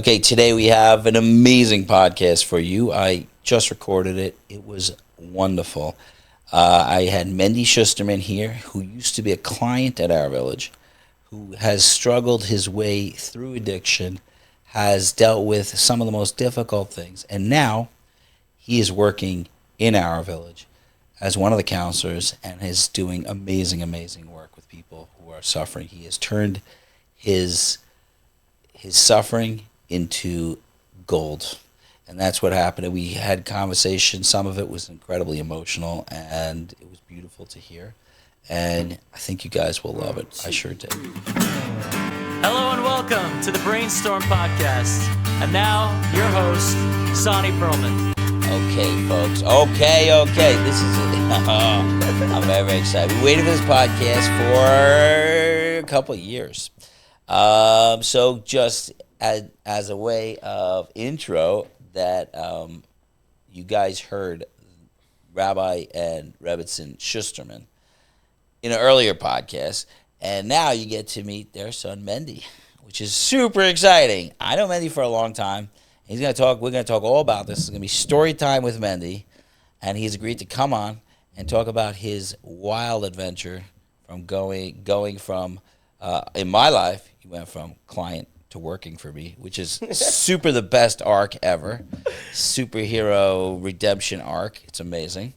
Okay, today we have an amazing podcast for you. I just recorded it. It was wonderful. I had Mendy Schusterman here, who used to be a client at our village, who has struggled his way through addiction, has dealt with some of the most difficult things, and now he is working in our village as one of the counselors and is doing amazing, amazing work with people who are suffering. He has turned his suffering into gold. And that's what happened. And we had conversation. Some of it was incredibly emotional, and it was beautiful to hear. And I think you guys will love it. I sure did. Hello and welcome to the Brainstorm Podcast. And now, your host, Sonny Perlman. Okay, folks. Okay. This is it. I'm very, very excited. We waited for this podcast for a couple of years. So just as a way of intro, that you guys heard Rabbi and Rebbitzin Schusterman in an earlier podcast, and now you get to meet their son Mendy, which is super exciting. I know Mendy for a long time. We're going to talk all about this. It's going to be story time with Mendy, and he's agreed to come on and talk about his wild adventure from going from in my life. He went from client to working for me, which is super the best arc ever. Superhero redemption arc. It's amazing.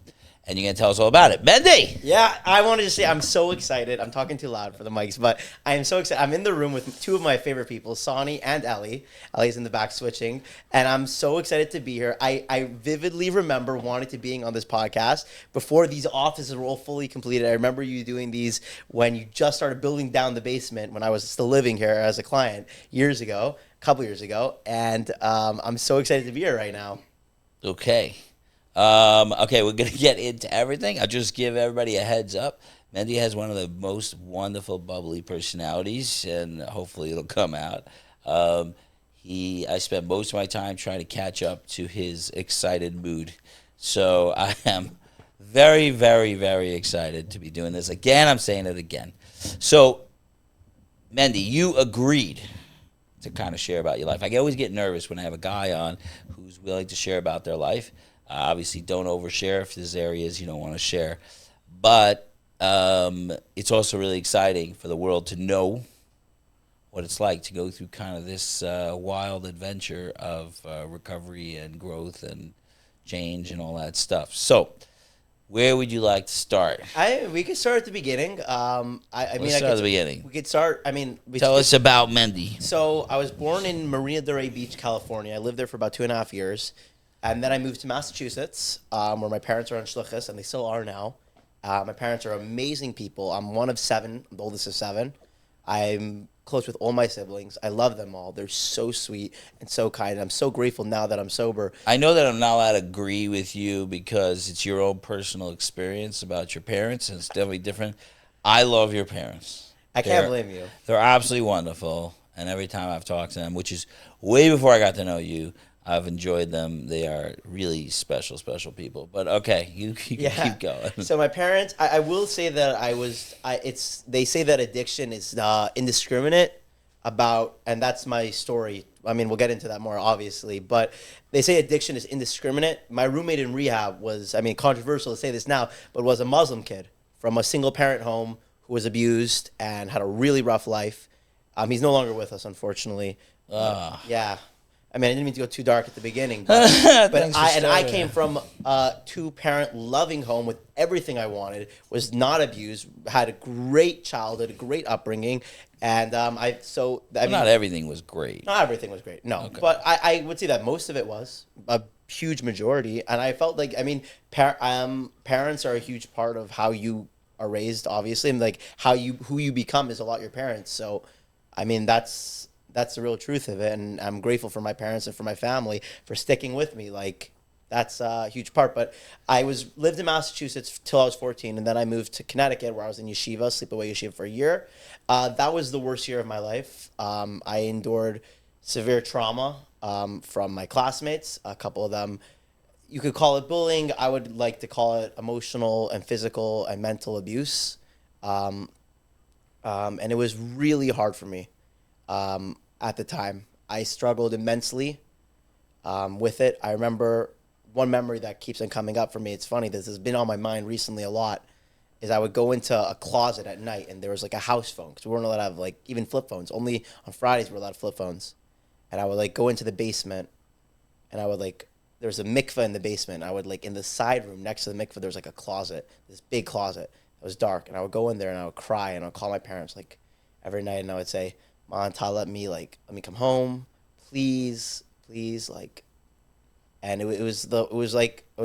And you're going to tell us all about it. Mendy! Yeah, I wanted to say I'm so excited. I'm talking too loud for the mics, but I am so excited. I'm in the room with two of my favorite people, Sonny and Ellie. Ellie's in the back switching, and I'm so excited to be here. I vividly remember wanting to being on this podcast before these offices were all fully completed. I remember you doing these when you just started building down the basement when I was still living here as a client a couple years ago, and I'm so excited to be here right now. Okay. Okay, we're going to get into everything. I'll just give everybody a heads up. Mendy has one of the most wonderful, bubbly personalities, and hopefully it'll come out. I spent most of my time trying to catch up to his excited mood. So I am very, very, very excited to be doing this. Again, I'm saying it again. So, Mendy, you agreed to kind of share about your life. I always get nervous when I have a guy on who's willing to share about their life. Obviously, don't overshare if there's areas you don't want to share. But it's also really exciting for the world to know what it's like to go through kind of this wild adventure of recovery and growth and change and all that stuff. So, where would you like to start? We could start at the beginning. Let's start at the beginning. We could start. Tell us about Mendy. So I was born in Marina del Rey Beach, California. I lived there for about 2.5 years. And then I moved to Massachusetts, where my parents are on Schluchus, and they still are now. My parents are amazing people. I'm one of 7, I'm the oldest of 7. I'm close with all my siblings. I love them all. They're so sweet and so kind. I'm so grateful now that I'm sober. I know that I'm not allowed to agree with you because it's your own personal experience about your parents, and it's definitely different. I love your parents. I can't blame you. They're absolutely wonderful, and every time I've talked to them, which is way before I got to know you, I've enjoyed them. They are really special, special people. But okay, you keep going. So my parents, I will say that they say that addiction is indiscriminate and that's my story. I mean, we'll get into that more, obviously. But they say addiction is indiscriminate. My roommate in rehab was, controversial to say this now, but was a Muslim kid from a single-parent home who was abused and had a really rough life. He's no longer with us, unfortunately. Yeah. I didn't mean to go too dark at the beginning, but I came from a 2-parent loving home with everything I wanted, was not abused, had a great childhood, a great upbringing, and not everything was great. Not everything was great, no. Okay. But I would say that most of it was, a huge majority, and I felt like, parents are a huge part of how you are raised, obviously, and like who you become is a lot your parents, so, that's the real truth of it, and I'm grateful for my parents and for my family for sticking with me. Like, that's a huge part. But I lived in Massachusetts till I was 14, and then I moved to Connecticut, where I was in yeshiva, sleepaway yeshiva for a year. That was the worst year of my life. I endured severe trauma from my classmates. A couple of them, you could call it bullying. I would like to call it emotional and physical and mental abuse. And it was really hard for me. At the time, I struggled immensely with it. I remember one memory that keeps on coming up for me. It's funny, this has been on my mind recently a lot, is I would go into a closet at night and there was like a house phone because we weren't allowed to have like even flip phones. Only on Fridays we're allowed flip phones. And I would like go into the basement and I would like, there's a mikveh in the basement. I would like in the side room next to the mikveh, there's like a closet, this big closet. It was dark. And I would go in there and I would cry and I would call my parents like every night and I would say, "Mom, Ta, let me come home, please, please." Like, and it was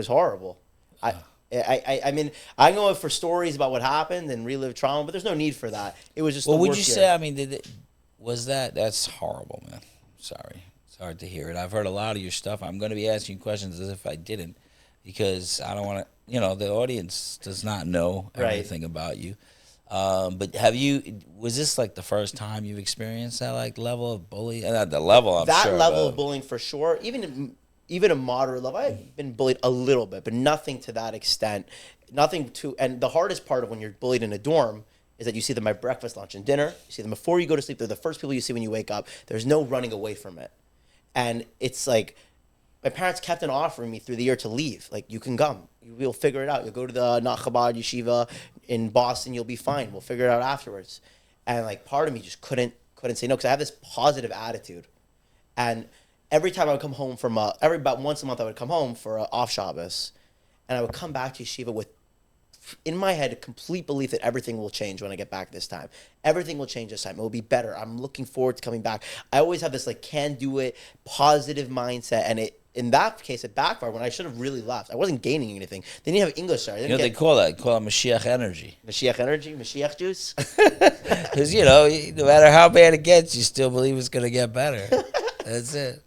horrible. I mean, I know for stories about what happened and relive trauma, but there's no need for that. It was just. Well, the would worst you year. say? I mean, that's horrible, man. Sorry, it's hard to hear it. I've heard a lot of your stuff. I'm going to be asking questions as if I didn't, because I don't want to. The audience does not know everything about you. But was this like the first time you've experienced that like level of bullying? Not the level, I'm that sure. level of bullying for sure. Even a moderate level. I've been bullied a little bit, but nothing to that extent. And the hardest part of when you're bullied in a dorm is that you see them at breakfast, lunch, and dinner. You see them before you go to sleep. They're the first people you see when you wake up. There's no running away from it. And it's like, my parents kept on offering me through the year to leave. Like, you can come. We'll figure it out. You'll go to the Not Chabad Yeshiva in Boston. You'll be fine. We'll figure it out afterwards. And like, part of me just couldn't say no because I have this positive attitude. And every time I would come home about once a month I would come home for an off Shabbos, and I would come back to yeshiva with, in my head, a complete belief that everything will change when I get back this time. Everything will change this time. It will be better. I'm looking forward to coming back. I always have this like can do it, positive mindset, and in that case it backfired when I should have really left. I wasn't gaining anything. They didn't have English there. They call that? They call it Mashiach energy. Mashiach energy, Mashiach juice. Because no matter how bad it gets, you still believe it's gonna get better. That's it.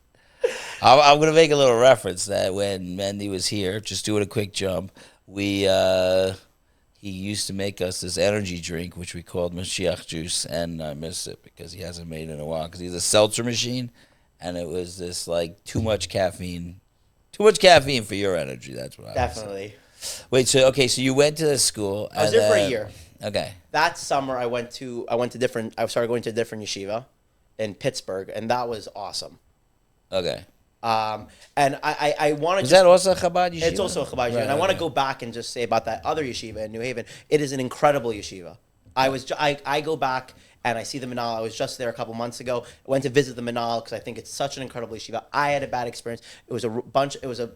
I'm going to make a little reference that when Mendy was here, just doing a quick jump, he used to make us this energy drink, which we called Mashiach juice, and I miss it because he hasn't made it in a while because he's a seltzer machine, and it was this, like, too much caffeine for your energy. That's what I Definitely. Wait, so you went to this school. I was there for a year. Okay. That summer I started going to a different yeshiva in Pittsburgh, and that was awesome. Okay. And I want to. Is that also a Chabad yeshiva? It's also a Chabad yeshiva, and I want to go back and just say about that other yeshiva in New Haven. It is an incredible yeshiva. I go back and I see the Manal. I was just there a couple months ago. I went to visit the Manal because I think it's such an incredible yeshiva. I had a bad experience. It was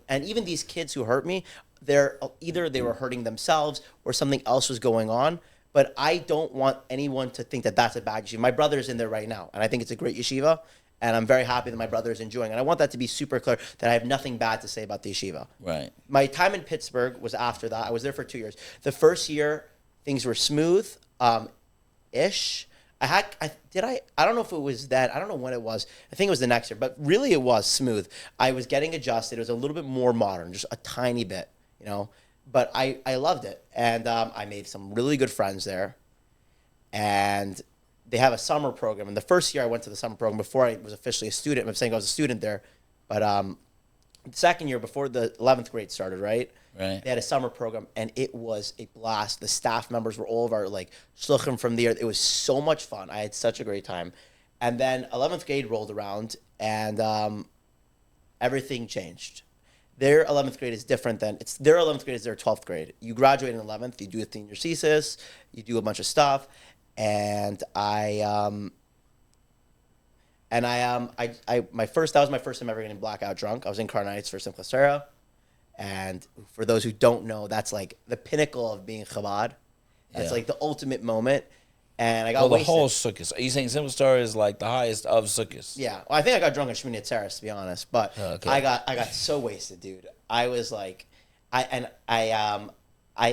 and even these kids who hurt me, either they were hurting themselves or something else was going on. But I don't want anyone to think that that's a bad yeshiva. My brother's in there right now, and I think it's a great yeshiva. And I'm very happy that my brother is enjoying it. And I want that to be super clear that I have nothing bad to say about the yeshiva. Right. My time in Pittsburgh was after that. I was there for 2 years. The first year, things were smooth, ish. I don't know if it was that. I don't know when it was. I think it was the next year. But really, it was smooth. I was getting adjusted. It was a little bit more modern, just a tiny bit, But I loved it. And I made some really good friends there. And they have a summer program. And the first year I went to the summer program before I was officially a student. I'm saying I was a student there. But the second year before the 11th grade started, right? Right. They had a summer program, and it was a blast. The staff members were all of our, shluchim from the year. It was so much fun. I had such a great time. And then 11th grade rolled around, and everything changed. Their 11th grade is different their 11th grade is their 12th grade. You graduate in 11th, you do a thing in your thesis, you do a bunch of stuff. And that was my first time ever getting blackout drunk. I was in Carnites for Simchas Torah, and for those who don't know, that's like the pinnacle of being Chabad. That's like the ultimate moment. And I got wasted. The whole sukkahs. Are you saying Simchas Torah is like the highest of sukkahs? Yeah, well, I think I got drunk at Shmini Atzeres, to be honest. But okay. I got so wasted, dude. I was like,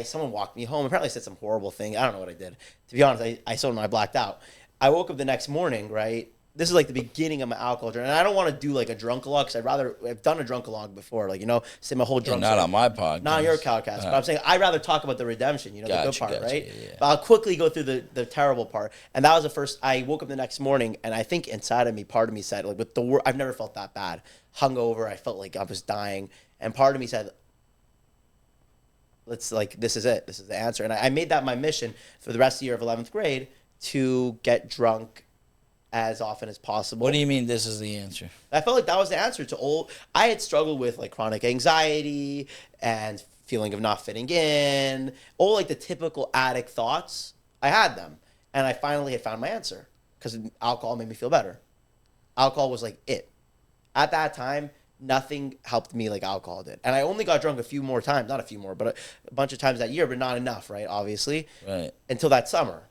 someone walked me home. Apparently I said some horrible thing. I don't know what I did. To be honest, I told them I blacked out. I woke up the next morning, right? This is like the beginning of my alcohol journey. And I don't want to do like a drunk-a-log because I've done a drunk-a-log before. Say my whole drunk not on my podcast. Not on your podcast. But I'm saying I'd rather talk about the redemption, the good part, right? Yeah. But I'll quickly go through the terrible part. And that was the first, I woke up the next morning and I think inside of me, part of me said, with the word, I've never felt that bad. Hungover, I felt like I was dying. And part of me said, this is it. This is the answer. And I made that my mission for the rest of the year of 11th grade to get drunk as often as possible. What do you mean this is the answer? I felt like that was the answer to all. I had struggled with like chronic anxiety and feeling of not fitting in, all like the typical addict thoughts. I had them, and I finally had found my answer because alcohol made me feel better. Alcohol was like it. At that time, nothing helped me like alcohol did, and I only got drunk a few more times, not a few more, but a bunch of times that year, but not enough, right? Obviously, Right. Until that summer,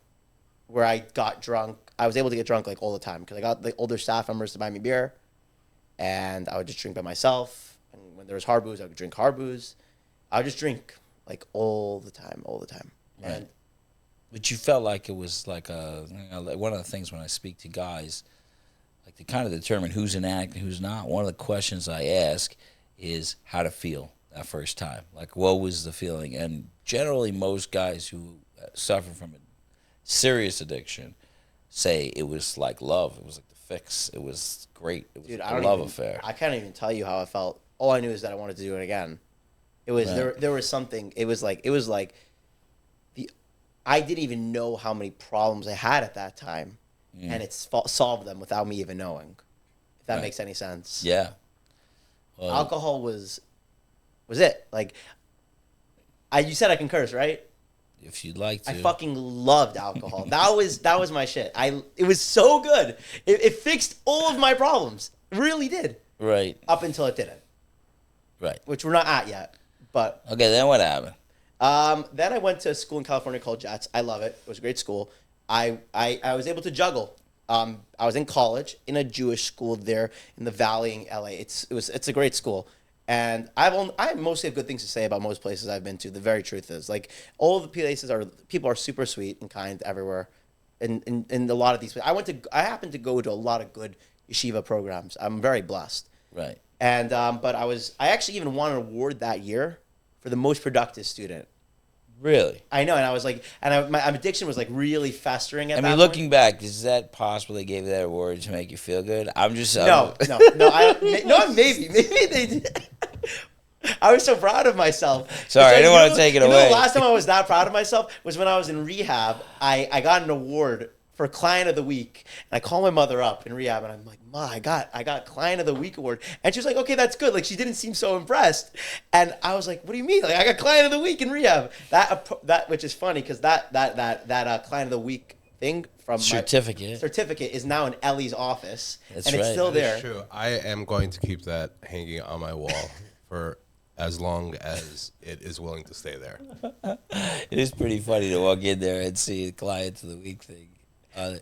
where I got drunk. I was able to get drunk like all the time because I got the older staff members to buy me beer, and I would just drink by myself. And when there was hard booze, I would drink hard booze. I would just drink like all the time. Right. And But you felt like it was like like one of the things when I speak to guys, like to kind of determine who's an addict and who's not. One of the questions I ask is how to feel that first time. Like, what was the feeling? And generally, most guys who suffer from a serious addiction say it was like love. It was like the fix. It was great. It was dude, a love affair. I can't even tell you how I felt. All I knew is that I wanted to do it again. It was Right. there was something. It was like the I didn't even know how many problems I had at that time, and it solved them without me even knowing. If that Right. makes any sense. Yeah. Well, Alcohol was it. Like you said I can curse, right? if you'd like to. I fucking loved alcohol. That was my shit. It was so good. It fixed all of my problems. It really did. Right. Up until it didn't, Right. which we're not at yet. But Okay, then what happened? then I went to a school in California called Jets. I love it. It was a great school. I was able to juggle. I was in college in a Jewish school there in the Valley in LA. It's a great school. And I mostly have good things to say about most places I've been to. The very truth is, like, all the places people are super sweet and kind everywhere, in a lot of these places. I happened to go to a lot of good yeshiva programs. I'm very blessed. Right. And but I actually even won an award that year for the most productive student. Really? I know, and I was like, my addiction was like really festering at I that mean, point. looking back, is that possible they gave you that award to make you feel good? I'm just No, maybe they did. I was so proud of myself. Sorry, I didn't want to take it away. The last time I was that proud of myself was when I was in rehab. I got an award for Client of the Week, and I called my mother up in rehab, and I'm like, Ma, I got Client of the Week award, and she was like, okay, that's good. Like, she didn't seem so impressed, and I was like, what do you mean? Like, I got Client of the Week in rehab. That which is funny because that Client of the Week thing from certificate. my certificate is now in Ellie's office, That's and it's right. still there. That's true. I am going to keep that hanging on my wall for as long as it is willing to stay there. It is pretty funny to walk in there and see a Client of the Week thing.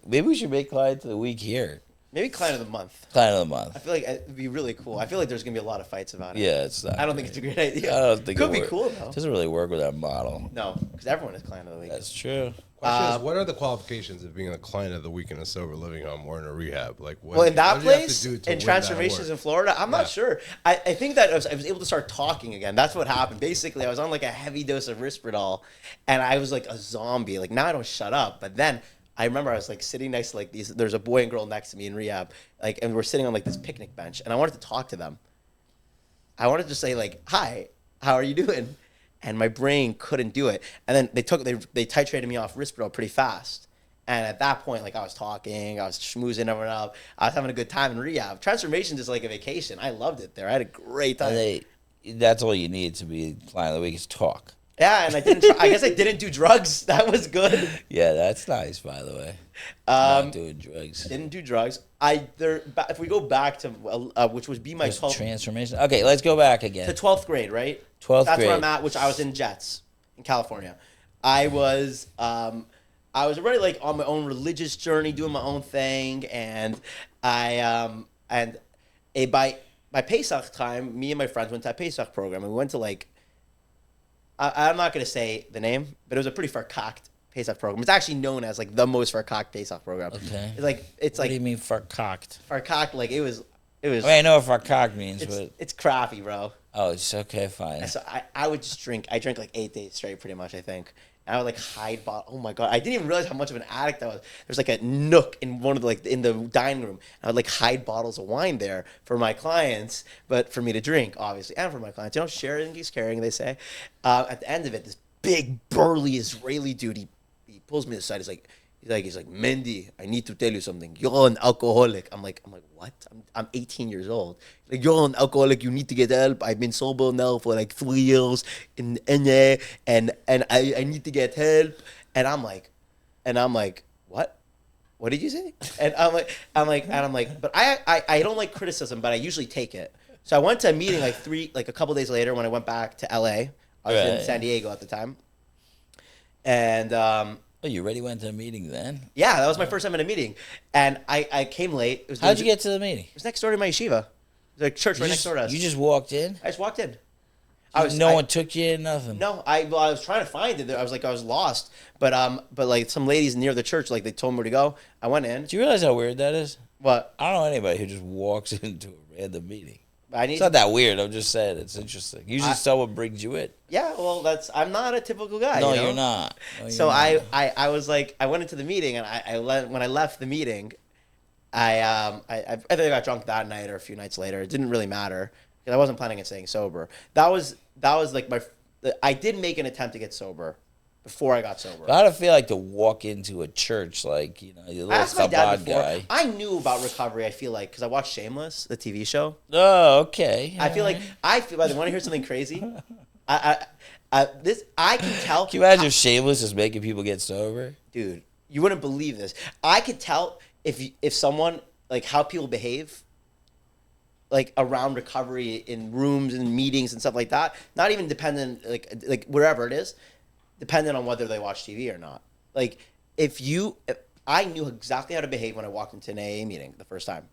Maybe we should make Client of the Week here. Maybe Client of the Month. Client of the Month. I feel like it'd be really cool. I feel like there's gonna be a lot of fights about it. Yeah, it's not. I don't think it's a great idea. I don't think Could it be work. cool though. It doesn't really work with that model. No, because everyone is Client of the Week. That's true. Question is, what are the qualifications of being a client of the week in a sober living home or in a rehab? Like, what, Well, in that what do you have to place, do to in win that Transformations in award? Florida, I'm Yeah. not sure. I think that I was able to start talking again. That's what happened. Basically, I was on like a heavy dose of Risperdal, and I was like a zombie. Like, now I don't shut up. But then I remember I was like sitting next to like these. There's a boy and girl next to me in rehab, like, and we're sitting on like this picnic bench, and I wanted to talk to them. I wanted to say like, "Hi, how are you doing?" And my brain couldn't do it. And then they titrated me off Risperdal pretty fast. And at that point, like, I was talking, I was schmoozing everyone up, I was having a good time in rehab. Transformations is like a vacation. I loved it there. I had a great time. That's all you need to be Client of the Week is talk. Yeah, and I guess I didn't do drugs. That was good. Yeah, that's nice, by the way. Not doing drugs. Didn't do drugs. If we go back to which would be my Just 12th transformation. Okay, let's go back again. to 12th grade, right? 12th That's grade. where I'm at, which I was in Jets in California. I was already like on my own religious journey, doing my own thing, and by Pesach time, me and my friends went to a Pesach program, and we went to like I'm not gonna say the name, but it was a pretty verkakt Pesach program. It's actually known as like the most verkakt Pesach program. Okay. It's What like do you mean farcocked? verkakt, like it was. I mean, I know what farcocked means, but It's crappy, bro. oh, it's okay, fine. And so I would just drink. I drank like 8 days straight, pretty much, I think. And I would like hide bottle. Oh my god, I didn't even realize how much of an addict I was. There's like a nook in one of the, like in the dining room. I would like hide bottles of wine there for my clients, but for me to drink, obviously, and for my clients. You know, sharing is caring, they say. At the end of it, this big burly Israeli dude, he pulls me to the side. He's He's like, Mendy, I need to tell you something. You're an alcoholic. I'm like, what? I'm 18 years old. Like, you're an alcoholic. You need to get help. I've been sober now for like 3 years in NA, and I need to get help. And I'm like, what? What did you say? And I'm like, but I don't like criticism, but I usually take it. So I went to a meeting like a couple days later when I went back to LA. I was in San Diego at the time, and Oh, you already went to a meeting then? yeah, that was my first time in a meeting, and I came late. How'd you get to the meeting? It was next door to my yeshiva. It was a church right next door to us. You just walked in? I just walked in. No one took you in, nothing? No, I was trying to find it. I was lost, but like some ladies near the church, like they told me where to go. I went in. Do you realize how weird that is? What? I don't know anybody who just walks into a random meeting. It's not that weird. I'm just saying it's interesting. Usually someone brings you in. Yeah, well, I'm not a typical guy. No, you know? you're not. No, So you're not. I was like, I went into the meeting, and when I left the meeting, I think I got drunk that night or a few nights later. It didn't really matter because I wasn't planning on staying sober. That was like I did make an attempt to get sober before I got sober. How'd it feel like to walk into a church like, you know, the I little asked my dad Chabad before. guy? I knew about recovery. I feel like because I watched Shameless, the TV show. Oh, okay. I feel like by the way, want to hear something crazy? I can tell. Can you imagine if Shameless is making people get sober? Dude, you wouldn't believe this. I could tell if someone, like, how people behave, like, around recovery in rooms and meetings and stuff like that. Not even dependent, like wherever it is, dependent on whether they watch TV or not. Like, if I knew exactly how to behave when I walked into an AA meeting the first time.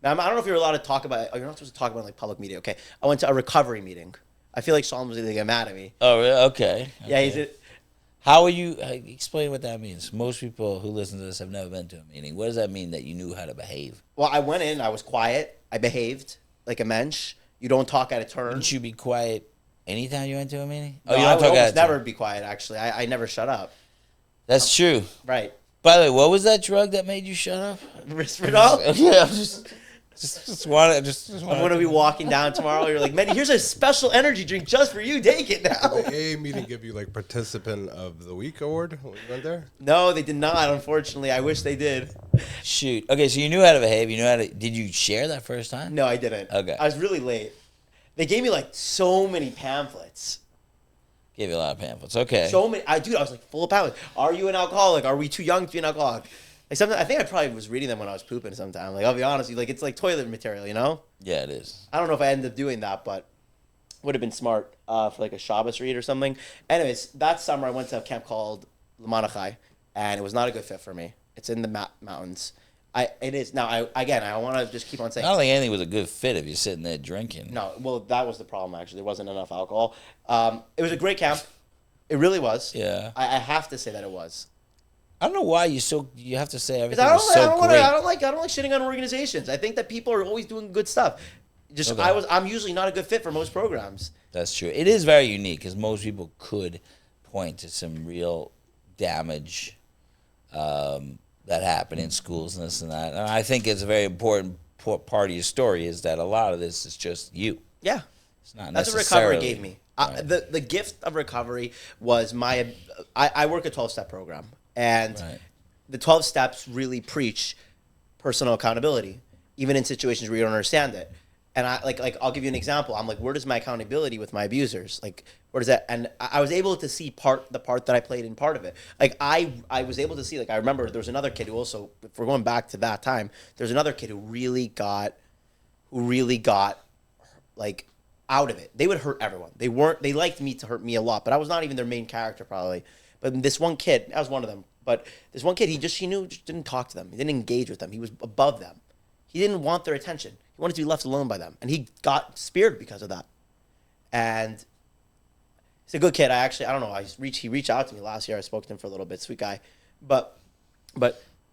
Now, I don't know if you're allowed to talk about it. Oh, you're not supposed to talk about it, like, public media. Okay. I went to a recovery meeting. I feel like Sean was going to get mad at me. Oh, really? Okay. Yeah, he's it. How are you? Explain what that means. Most people who listen to this have never been to a meeting. What does that mean that you knew how to behave? Well, I went in. I was quiet. I behaved like a mensch. You don't talk out of turn. Didn't you be quiet anytime you went to a meeting? No, Oh, you I don't would talk out almost of turn. never be quiet, actually. I never shut up. That's true. Right. By the way, what was that drug that made you shut up? Risperdal? Yeah, I'm just wanted. I'm going to be walking down tomorrow. You're like, Mendy, here's a special energy drink just for you. Take it now. Did the AA meeting give you like participant of the week award when you went there? No, they did not, unfortunately. I wish they did. Shoot. Okay, so you knew how to behave. You knew how to. Did you share that first time? No, I didn't. Okay. I was really late. They gave me like so many pamphlets. Gave you a lot of pamphlets. Okay. So many. I was like full of pamphlets. Are you an alcoholic? Are we too young to be an alcoholic? Like sometimes, I think I probably was reading them when I was pooping sometime. Like, I'll be honest with you, like, it's like toilet material, you know? Yeah, it is. I don't know if I ended up doing that, but would have been smart for like a Shabbos read or something. Anyways, that summer I went to a camp called Lamanachai, and it was not a good fit for me. It's in the mountains. It is. Now, I want to just keep on saying. I don't think anything was a good fit if you're sitting there drinking. No, well, that was the problem, actually. There wasn't enough alcohol. It was a great camp. It really was. Yeah. I have to say that it was. I don't know why you have to say everything I was so great. I don't like shitting on organizations. I think that people are always doing good stuff. Just Okay. I'm usually not a good fit for most programs. That's true. It is very unique because most people could point to some real damage that happened in schools and this and that. And I think it's a very important part of your story is that a lot of this is just you. Yeah. It's not That's what necessarily. recovery gave me. Right. The gift of recovery was I work a 12-step program, and Right. the 12 steps really preach personal accountability, even in situations where you don't understand it. And I'll give you an example. I'm like, where does my accountability with my abusers? Like, where does that? And I was able to see the part that I played in part of it. Like I was able to see. Like I remember there was another kid who also, if we're going back to that time, there's another kid who really got like out of it. They would hurt everyone. They liked me to hurt me a lot, but I was not even their main character probably. But this one kid, I was one of them. But this one kid, he just didn't talk to them. He didn't engage with them. He was above them. He didn't want their attention. He wanted to be left alone by them. And he got speared because of that. And he's a good kid. I don't know. He reached out to me last year. I spoke to him for a little bit. Sweet guy. But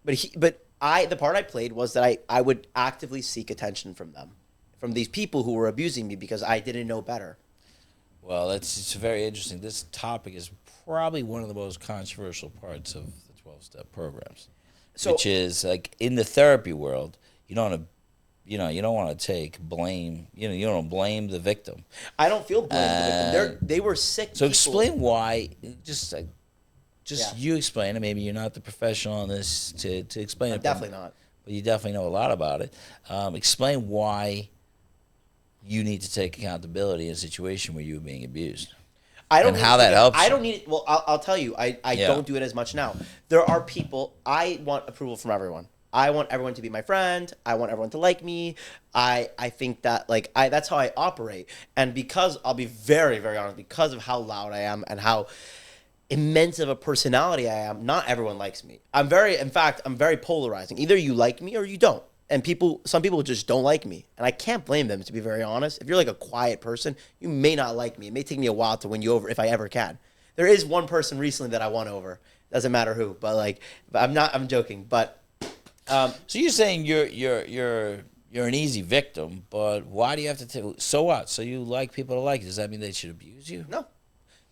the part I played was that I would actively seek attention from them, from these people who were abusing me because I didn't know better. Well, it's very interesting. This topic is probably one of the most controversial parts of the 12-step programs, which is like in the therapy world, you don't want to take blame. You don't blame the victim. I don't feel blamed. They were sick. So people. explain why. Just just you explain it. Maybe you're not the professional on this to explain it. Definitely not. But you definitely know a lot about it. Explain why you need to take accountability in a situation where you were being abused. I don't And how that helps I you. don't need it. Well, I'll tell you, I don't do it as much now. There are people, I want approval from everyone. I want everyone to be my friend. I want everyone to like me. I think that that's how I operate. And because I'll be very, very honest, because of how loud I am and how immense of a personality I am, not everyone likes me. I'm very polarizing. Either you like me or you don't. And some people just don't like me. And I can't blame them, to be very honest. If you're like a quiet person, you may not like me. It may take me a while to win you over if I ever can. There is one person recently that I won over. Doesn't matter who, but I'm joking. But So you're saying you're an easy victim, but why do you have to? So what? So you like people to like you? Does that mean they should abuse you? no,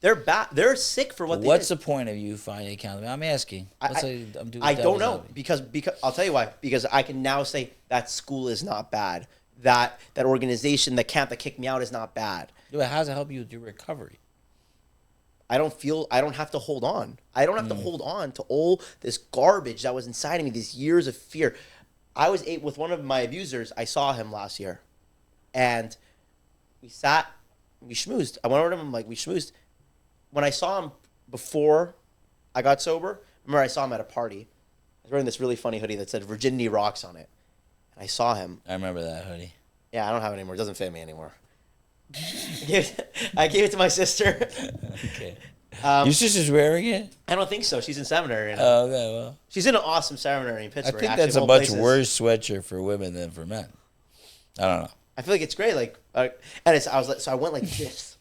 they're bad. They're sick for what they What's did. the point of you finding accountability? I'm asking. Let's say I'm doing I don't devil's know advocate. because I'll tell you why. Because I can now say that school is not bad. That organization, the camp that kicked me out is not bad. Yeah, how does it help you with your recovery? I don't have to hold on. I don't have to hold on to all this garbage that was inside of me, these years of fear. I was with one of my abusers. I saw him last year, and we schmoozed. I went over to him, we schmoozed. When I saw him before I got sober, remember I saw him at a party. I was wearing this really funny hoodie that said "Virginity Rocks" on it. And I saw him. I remember that hoodie. Yeah, I don't have it anymore. It doesn't fit me anymore. I gave it to my sister. Okay. Your sister's wearing it? I don't think so. She's in seminary now. Oh, okay, well. She's in an awesome seminary in I Pittsburgh. think actually, that's of a all much places. worse sweatshirt for women than for men. I don't know. I feel like it's great. I went like this.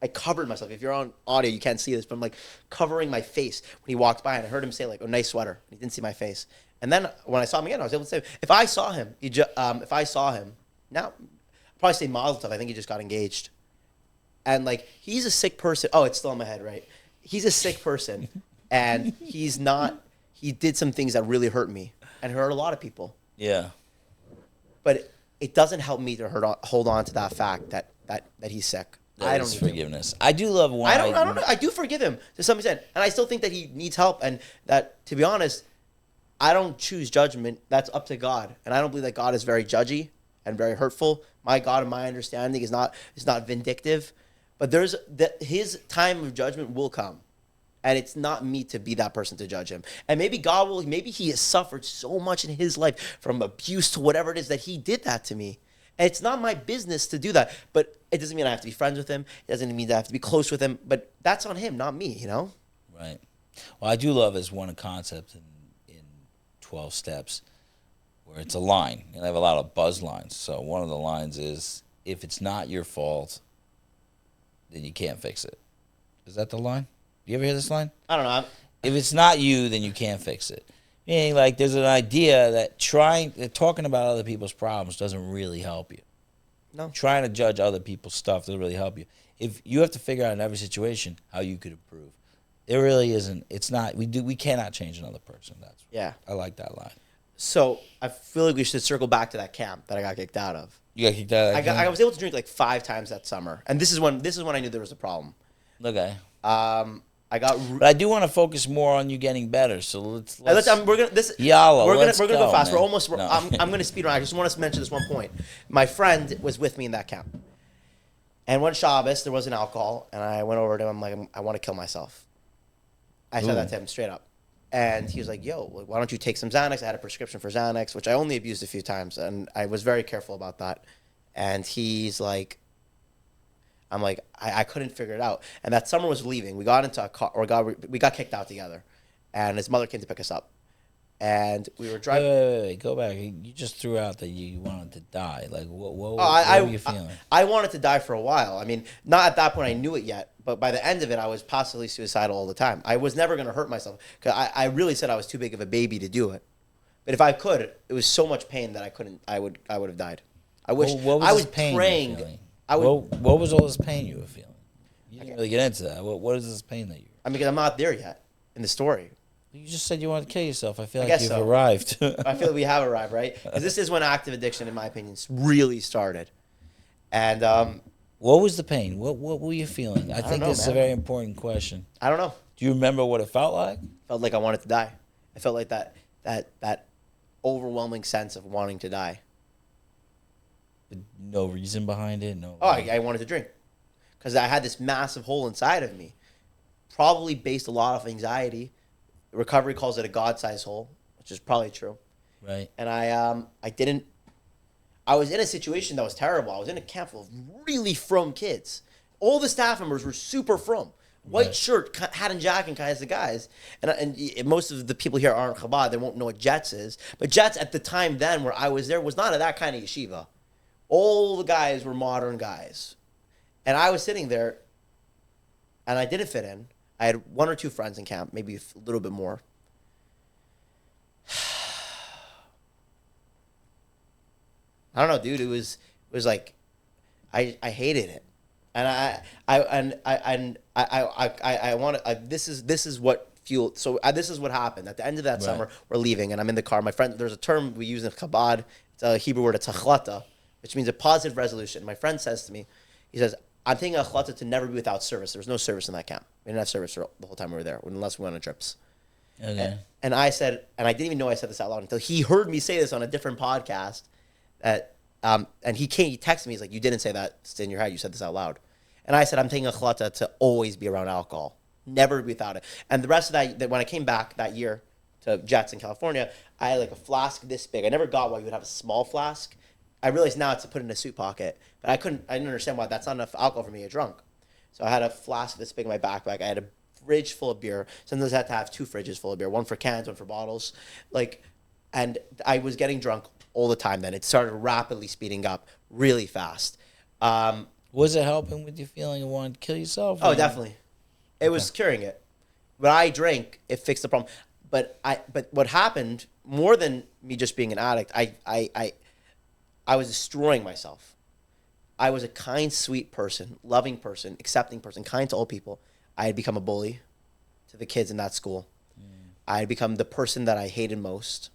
I covered myself. If you're on audio, you can't see this, but I'm covering my face when he walked by, and I heard him say "Oh, nice sweater." He didn't see my face, and then when I saw him again, I was able to say, if I saw him now, I'd probably say Mazel Tov. I think he just got engaged, and he's a sick person. Oh, it's still in my head, right? He's a sick person, and he's not. He did some things that really hurt me and hurt a lot of people. Yeah. But it doesn't help me to hold on to that fact that he's sick. I don't That's need to. forgiveness. I do love when I don't know. I do forgive him to some extent, and I still think that he needs help. And that, to be honest, I don't choose judgment. That's up to God, and I don't believe that God is very judgy and very hurtful. My God, in my understanding, is not vindictive, but his time of judgment will come, and it's not me to be that person to judge him. And maybe God will. Maybe he has suffered so much in his life from abuse to whatever it is that he did that to me. And it's not my business to do that, but it doesn't mean I have to be friends with him. It doesn't mean that I have to be close with him, but that's on him, not me, you know? Right. Well, I do love as one concept in 12 steps where it's a line. And I have a lot of buzz lines. So one of the lines is, if it's not your fault, then you can't fix it. Is that the line? You ever hear this line? I don't know. If it's not you, then you can't fix it. Meaning, there's an idea that talking about other people's problems doesn't really help you. No. Trying to judge other people's stuff doesn't really help you. If you have to figure out in every situation how you could improve. It really isn't. It's not. We cannot change another person. I like that line. So I feel like we should circle back to that camp that I got kicked out of. You got kicked out of that camp? I was able to drink 5 times that summer, and this is when I knew there was a problem. Okay. But I do want to focus more on you getting better. So let's we're gonna Yalla, we're gonna go fast. man. We're almost. No. I'm gonna speed around. I just want to mention this one point. My friend was with me in that camp, and one Shabbos there wasn't alcohol, and I went over to him. I'm like, I want to kill myself. I said that to him straight up, and he was like, "Yo, why don't you take some Xanax?" I had a prescription for Xanax, which I only abused a few times, and I was very careful about that. And he's like, I'm like, I couldn't figure it out. And that summer was leaving. We got into a car, we got kicked out together. And his mother came to pick us up. And we were driving. Wait. Go back. You just threw out that you wanted to die. What were you feeling? I wanted to die for a while. I mean, not at that point I knew it yet. But by the end of it, I was possibly suicidal all the time. I was never going to hurt myself. Because I really said I was too big of a baby to do it. But if I could, it was so much pain that I couldn't. I would have died. I wish. What was I was this pain praying. you were feeling? I would. What was all this pain you were feeling? You didn't really get into that. What is this pain that you? I mean, because I'm not there yet in the story. You just said you wanted to kill yourself. I feel like guess you've so. arrived. I feel like we have arrived, right? Because this is when active addiction, in my opinion, really started. And what was the pain? What were you feeling? I think know, this is a man. very important question. I don't know. Do you remember what it felt like? Felt like I wanted to die. I felt like that overwhelming sense of wanting to die. No reason behind it. No. Oh, I wanted to drink because I had this massive hole inside of me, probably based a lot of anxiety. Recovery calls it a God-sized hole, which is probably true. Right. And I was in a situation that was terrible. I was in a camp full of really frum kids. All the staff members were super frum. White shirt, hat and jacket kinds of guys. And most of the people here aren't Chabad. They won't know what Jets is. But Jets at the time then where I was there was not that kind of yeshiva. All the guys were modern guys. And I was sitting there, and I didn't fit in. I had one or two friends in camp, maybe a little bit more. I don't know, dude. It was like I hated it, and I want to. This is what fueled. So this is what happened at the end of that summer. We're leaving, and I'm in the car. My friend, there's a term we use in Chabad. It's a Hebrew word. It's achlata, which means a positive resolution. My friend says to me, he says, "I'm taking a achlata to never be without service." There was no service in that camp. We didn't have service for the whole time we were there, unless we went on trips. Okay. And I said, and I didn't even know I said this out loud until he heard me say this on a different podcast. And he texted me. He's like, "You didn't say that. It's in your head. You said this out loud." And I said, "I'm taking a chalata to always be around alcohol, never be without it." And the rest of that when I came back that year to Jets in California, I had like a flask this big. I never got why you would have a small flask. I realized now it's to put in a suit pocket, but I didn't understand why that's not enough alcohol for me to get drunk. So I had a flask this big in my backpack. I had a fridge full of beer. Sometimes I had to have two fridges full of beer, one for cans, one for bottles. And I was getting drunk all the time then. It started rapidly speeding up really fast. Was it helping with your feeling of wanting to kill yourself? Oh, definitely. It was curing it. When I drank, it fixed the problem. But what happened, more than me just being an addict, I was destroying myself. I was a kind, sweet person, loving person, accepting person, kind to all people. I had become a bully to the kids in that school. I had become the person that I hated most.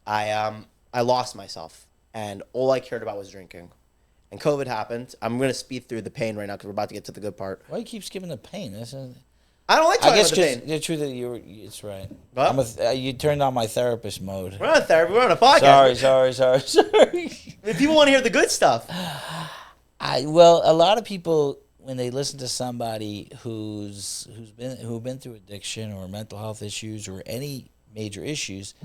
I lost myself, and all I cared about was drinking. And COVID happened. I'm going to speed through the pain right now because we're about to get to the good part. Why do you keep skipping the pain? I don't like talking about the pain. The truth that it's right. What? You turned on my therapist mode. We're not in therapy. We're on a podcast. Sorry. People want to hear the good stuff. Well, a lot of people, when they listen to somebody who've been through addiction or mental health issues or any major issues,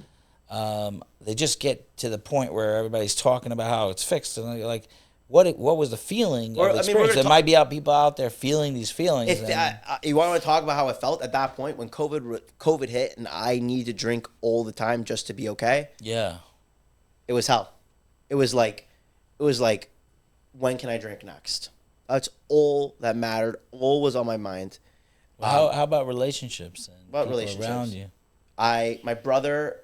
they just get to the point where everybody's talking about how it's fixed, and they're like, what was the feeling of the experience? There might be people out there feeling these feelings. You want to talk about how I felt at that point when COVID hit and I needed to drink all the time just to be okay? Yeah. It was hell. It was like, when can I drink next? That's all that mattered. All was on my mind. Well, how about relationships and about people relationships around you? Me and my brother,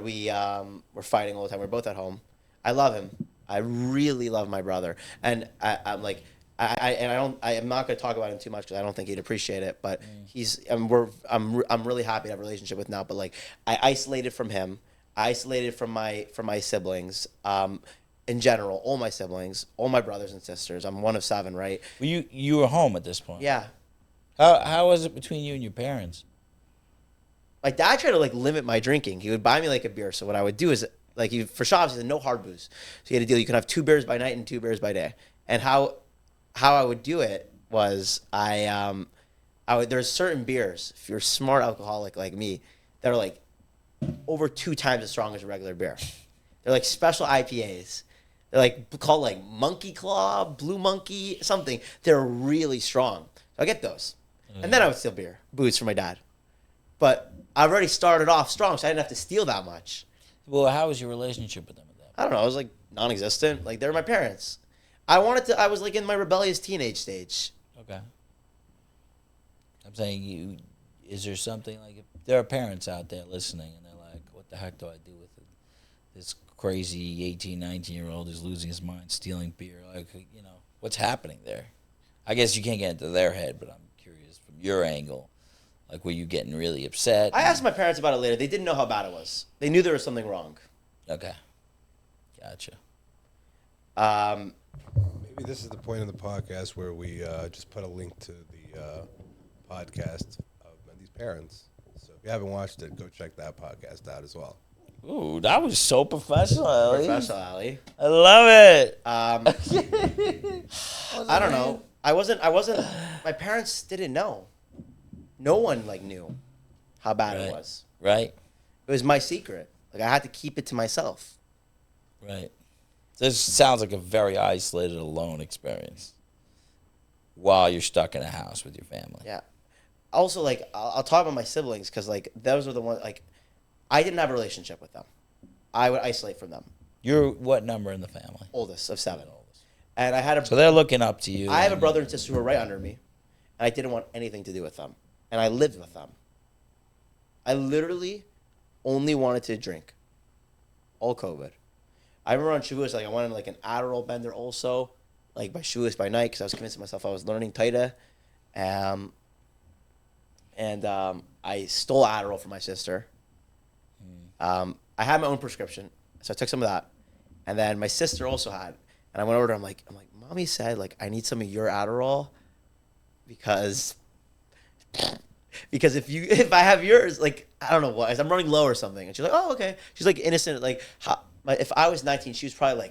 we're fighting all the time. We're both at home. I love him. I really love my brother, and I'm not going to talk about him too much because I don't think he'd appreciate it. But I'm really happy to have a relationship with now. But I isolated from him, I isolated from my siblings. In general, all my siblings, all my brothers and sisters. I'm one of 7, right? Well, you were home at this point. Yeah. How was it between you and your parents? My dad tried to limit my drinking. He would buy me a beer. So what I would do is for Shabbos, he said no hard booze. So he had a deal. You can have 2 beers by night and 2 beers by day. And how I would do it was there's certain beers, if you're a smart alcoholic like me, that are over 2 times as strong as a regular beer. They're special IPAs. They're called Monkey Claw, Blue Monkey, something. They're really strong. So I get those. And then I would steal booze from my dad. But I've already started off strong, so I didn't have to steal that much. Well, how was your relationship with them at that point? I don't know. I was non-existent. They were my parents. I was in my rebellious teenage stage. Okay. I'm saying is there something if there are parents out there listening and they're like, what the heck do I do with it? This crazy 18, 19-year-old is losing his mind, stealing beer. What's happening there? I guess you can't get into their head, but I'm curious from your angle. Were you getting really upset? I asked my parents about it later. They didn't know how bad it was. They knew there was something wrong. Okay. Gotcha. Maybe maybe this is the point of the podcast where we just put a link to the podcast of Mendy's parents. So if you haven't watched it, go check that podcast out as well. Ooh, that was so professional, Ali. Professional Ali. I love it. I don't know. I wasn't. My parents didn't know. No one knew how bad it was. Right. It was my secret. I had to keep it to myself. Right. This sounds like a very isolated, alone experience while you're stuck in a house with your family. Yeah. Also, I'll talk about my siblings because those are the ones I didn't have a relationship with them. I would isolate from them. You're what number in the family? Oldest of 7. And I had So they're looking up to you. I have a brother and sister who were right under me, and I didn't want anything to do with them. And I lived with them. I literally only wanted to drink. All COVID. I remember on Shavuos, I wanted an Adderall bender also, by Shavuos by night, because I was convincing myself I was learning Taita. I stole Adderall from my sister. I had my own prescription, so I took some of that. And then my sister also had. And I went over to her, I'm like, Mommy said, I need some of your Adderall because if I have yours, I don't know what, I'm running low or something. And she's like, oh, okay. She's innocent. If I was 19, she was probably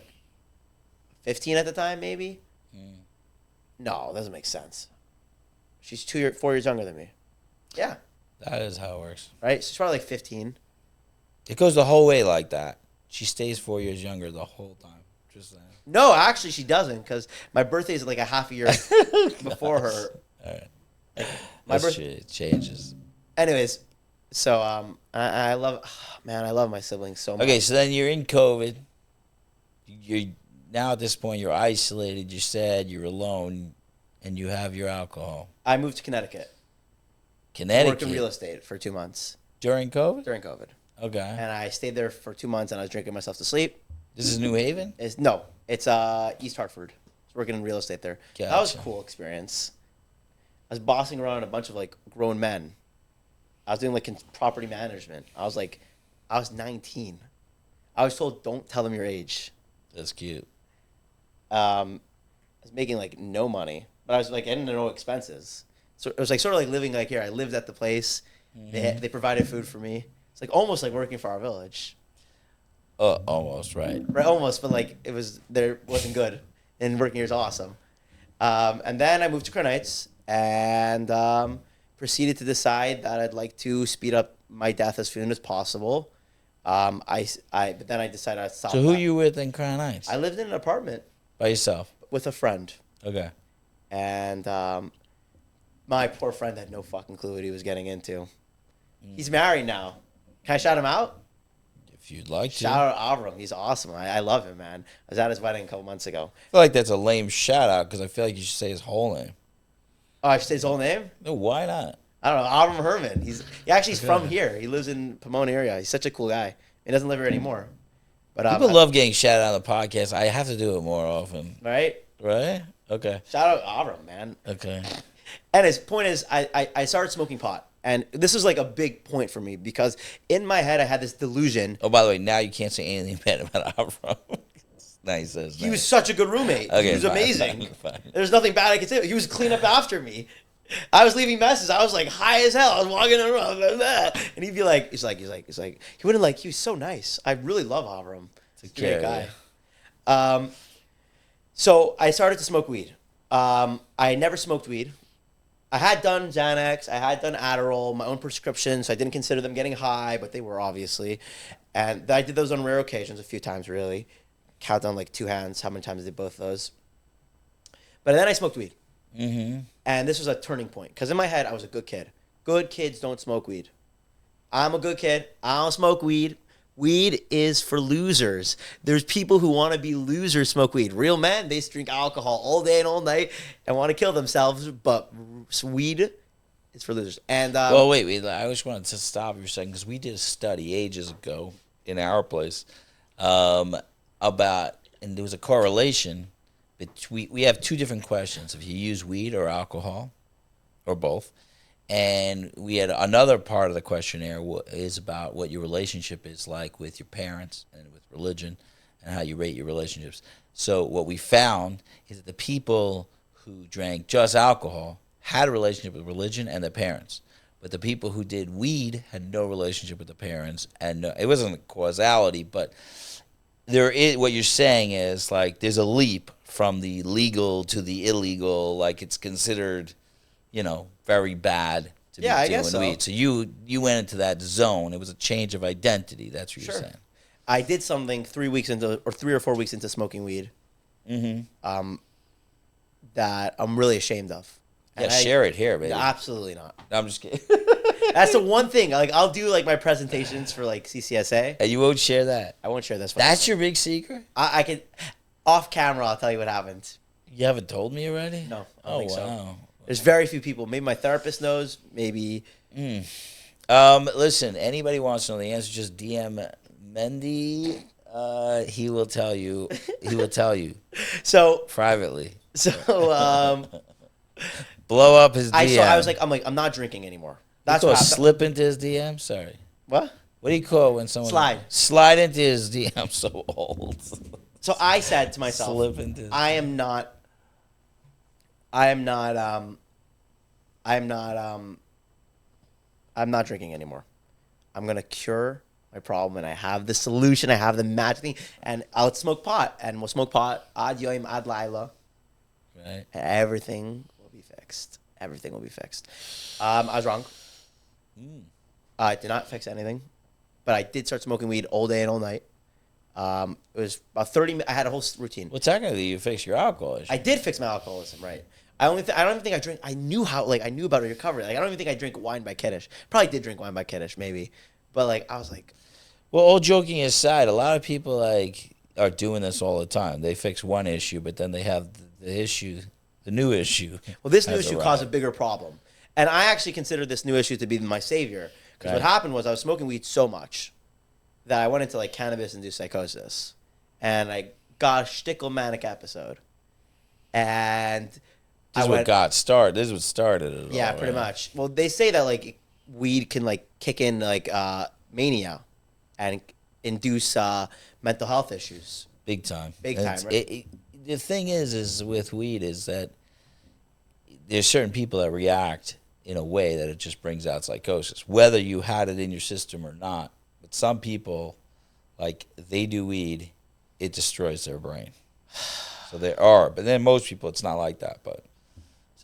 15 at the time, maybe. No, it doesn't make sense. She's 4 years younger than me. Yeah. That is how it works. Right? She's probably 15. It goes the whole way like that. She stays 4 years younger the whole time. Just saying. No, actually, she doesn't, because my birthday is a half a year before her. All right. My It changes. Anyways, so I love my siblings so much. Okay, so then you're in COVID. You're now at this point you're isolated. You're sad. You're alone, and you have your alcohol. I moved to Connecticut. Worked in real estate for 2 months during COVID. Okay. And I stayed there for 2 months, and I was drinking myself to sleep. This is New Haven. It's East Hartford. I was working in real estate there. Gotcha. That was a cool experience. I was bossing around a bunch of grown men. I was doing property management. I was 19. I was told, don't tell them your age. That's cute. I was making no money, but I was getting no expenses. So it was sort of living here. I lived at the place. Mm-hmm. They provided food for me. It's almost like working for our village. Almost right. Right, almost, but it wasn't good. And working here is awesome. And then I moved to Crown Heights and proceeded to decide that I'd like to speed up my death as soon as possible. But then I decided I'd stop. So who you with in Crown Heights? I lived in an apartment By yourself? with a friend. Okay. And my poor friend had no fucking clue what he was getting into. He's married now. Can I shout him out? If you'd like to. Shout out Avram. He's awesome. I love him, man. I was at his wedding a couple months ago. I feel like that's a lame shout out because I feel like you should say his whole name. Oh, I should say his whole name? No, why not? I don't know. Avram Herman. He's from here. He lives in Pomona area. He's such a cool guy. He doesn't live here anymore. But people love getting shouted out on the podcast. I have to do it more often. Right? Right? Okay. Shout out Avram, man. Okay. And his point is, I started smoking pot. And this was a big point for me because in my head I had this delusion. Oh, by the way, now you can't say anything bad about Avram. Nice. He was such a good roommate. Okay, he was amazing. Fine. There's nothing bad I could say. He was clean up after me. I was leaving messages. I was high as hell. I was walking around, blah, blah. And he'd be he's like, he wouldn't he was so nice. I really love Avram. He's a great guy. So I started to smoke weed. I never smoked weed. I had done Xanax. I had done Adderall, my own prescription, so I didn't consider them getting high, but they were obviously. And I did those on rare occasions a few times, really. Count on 2 hands how many times I did both of those. But then I smoked weed. Mm-hmm. And this was a turning point. Because in my head, I was a good kid. Good kids don't smoke weed. I'm a good kid. I don't smoke weed. Weed is for losers. There's people who want to be losers smoke weed. Real men, they drink alcohol all day and all night and want to kill themselves. But weed is for losers. And well, wait. I just wanted to stop you for a second because we did a study ages ago in our place about, and there was a correlation between. We have 2 different questions: if you use weed or alcohol, or both. And we had another part of the questionnaire is about what your relationship is like with your parents and with religion. and how you rate your relationships. So what we found is that the people who drank just alcohol had a relationship with religion and their parents. But the people who did weed had no relationship with the parents, and it wasn't causality, but there is, what you're saying is like there's a leap from the legal to the illegal, like it's considered, very bad to Yeah, be I doing guess so. weed. So you went into that zone. It was a change of identity. That's what you're Sure. saying. I did something 3 or 4 weeks into smoking weed. That I'm really ashamed of. Yeah, And share it here, baby. Absolutely not. No, I'm just kidding. That's the one thing. Like I'll do like my presentations for like CCSA. And you won't share that. I won't share this. That's your big secret? I can off camera. I'll tell you what happened. You haven't told me already? No, I don't Oh, think so. wow. There's very few people. Maybe my therapist knows. Maybe. Listen, anybody wants to know the answer, just DM Mendy. He will tell you. He will tell you So privately. Blow up his DM. I'm not drinking anymore. That's what slip into his DM. Sorry. What? What do you call it when someone slide into his DM? I'm so old. So I said to myself, slip into. I'm not drinking anymore. I'm gonna cure my problem, and I have the solution. I have the magic thing, and I'll smoke pot, and we'll smoke pot ad yoim ad laila. Right. Everything will be fixed. Everything will be fixed. I was wrong. I did not fix anything, but I did start smoking weed all day and all night. It was about 30 minutes. I had a whole routine. Well, technically, you fixed your alcohol issue. I did fix my alcoholism, right? I don't even think I drink. I knew about recovery. Like I don't even think I drink wine by Kiddush. Probably did drink wine by Kiddush, maybe, but like I was like, well, all joking aside, a lot of people like are doing this all the time. They fix one issue, but then they have the new issue. well, this new issue caused a bigger problem, and I actually consider this new issue to be my savior because what happened was I was smoking weed so much that I went into like cannabis-induced psychosis, and I got a shtickle manic episode, and This is what started it all. Yeah, pretty much. Well, they say that like weed can like kick in like mania and induce mental health issues. Big time. Big time, right? The thing is with weed is that there's certain people that react in a way that it just brings out psychosis, whether you had it in your system or not. But some people, like, they do weed, it destroys their brain. So there are, but then most people, it's not like that. But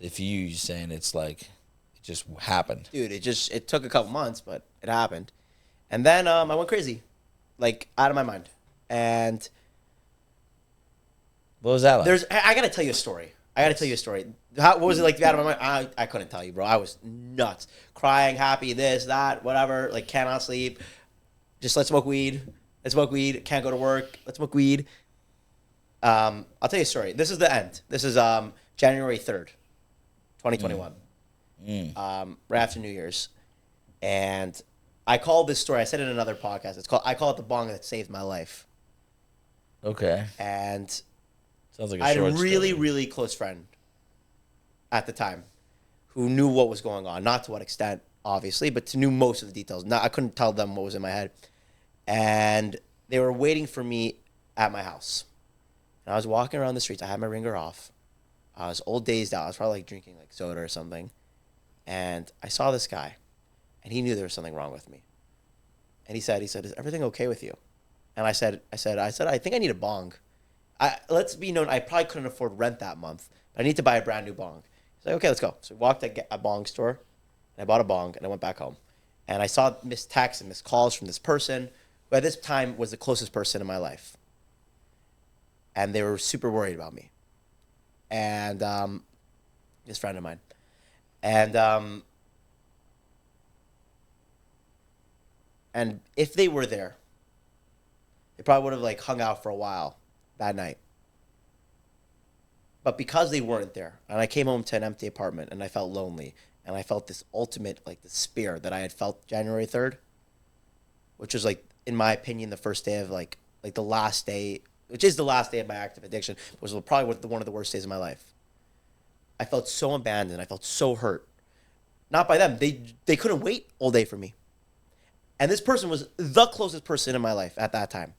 if you're saying it's like it just happened, dude, it took a couple months, but it happened, and then I went crazy, like out of my mind. And what was that like? I gotta tell you a story. What was it like to be out of my mind? I couldn't tell you, bro. I was nuts, crying, happy, this, that, whatever. Like cannot sleep. Just let's smoke weed. Can't go to work. Let's smoke weed. I'll tell you a story. This is the end. This is January 3rd, 2021. Right after New Year's. And I called this story. I said it in another podcast. I call it the bong that saved my life. Okay. And sounds like I had a really, really close friend at the time who knew what was going on. Not to what extent, obviously, but knew most of the details. I couldn't tell them what was in my head. And they were waiting for me at my house. And I was walking around the streets. I had my ringer off. I was old dazed out. I was probably like drinking like soda or something. And I saw this guy. And he knew there was something wrong with me. And he said, is everything okay with you? And I said, I think I need a bong. Let's be known, I probably couldn't afford rent that month. But I need to buy a brand new bong. He's like, okay, let's go. So we walked to a bong store. And I bought a bong. And I went back home. And I saw missed texts and missed calls from this person who at this time was the closest person in my life. And they were super worried about me. And this friend of mine. And if they were there, they probably would have like hung out for a while that night. But because they weren't there, and I came home to an empty apartment and I felt lonely, and I felt this ultimate like despair that I had felt January 3rd, which was like, in my opinion, the first day of like the last day, which is the last day of my active addiction, was probably one of the worst days of my life. I felt so abandoned. I felt so hurt. Not by them. They couldn't wait all day for me. And this person was the closest person in my life at that time.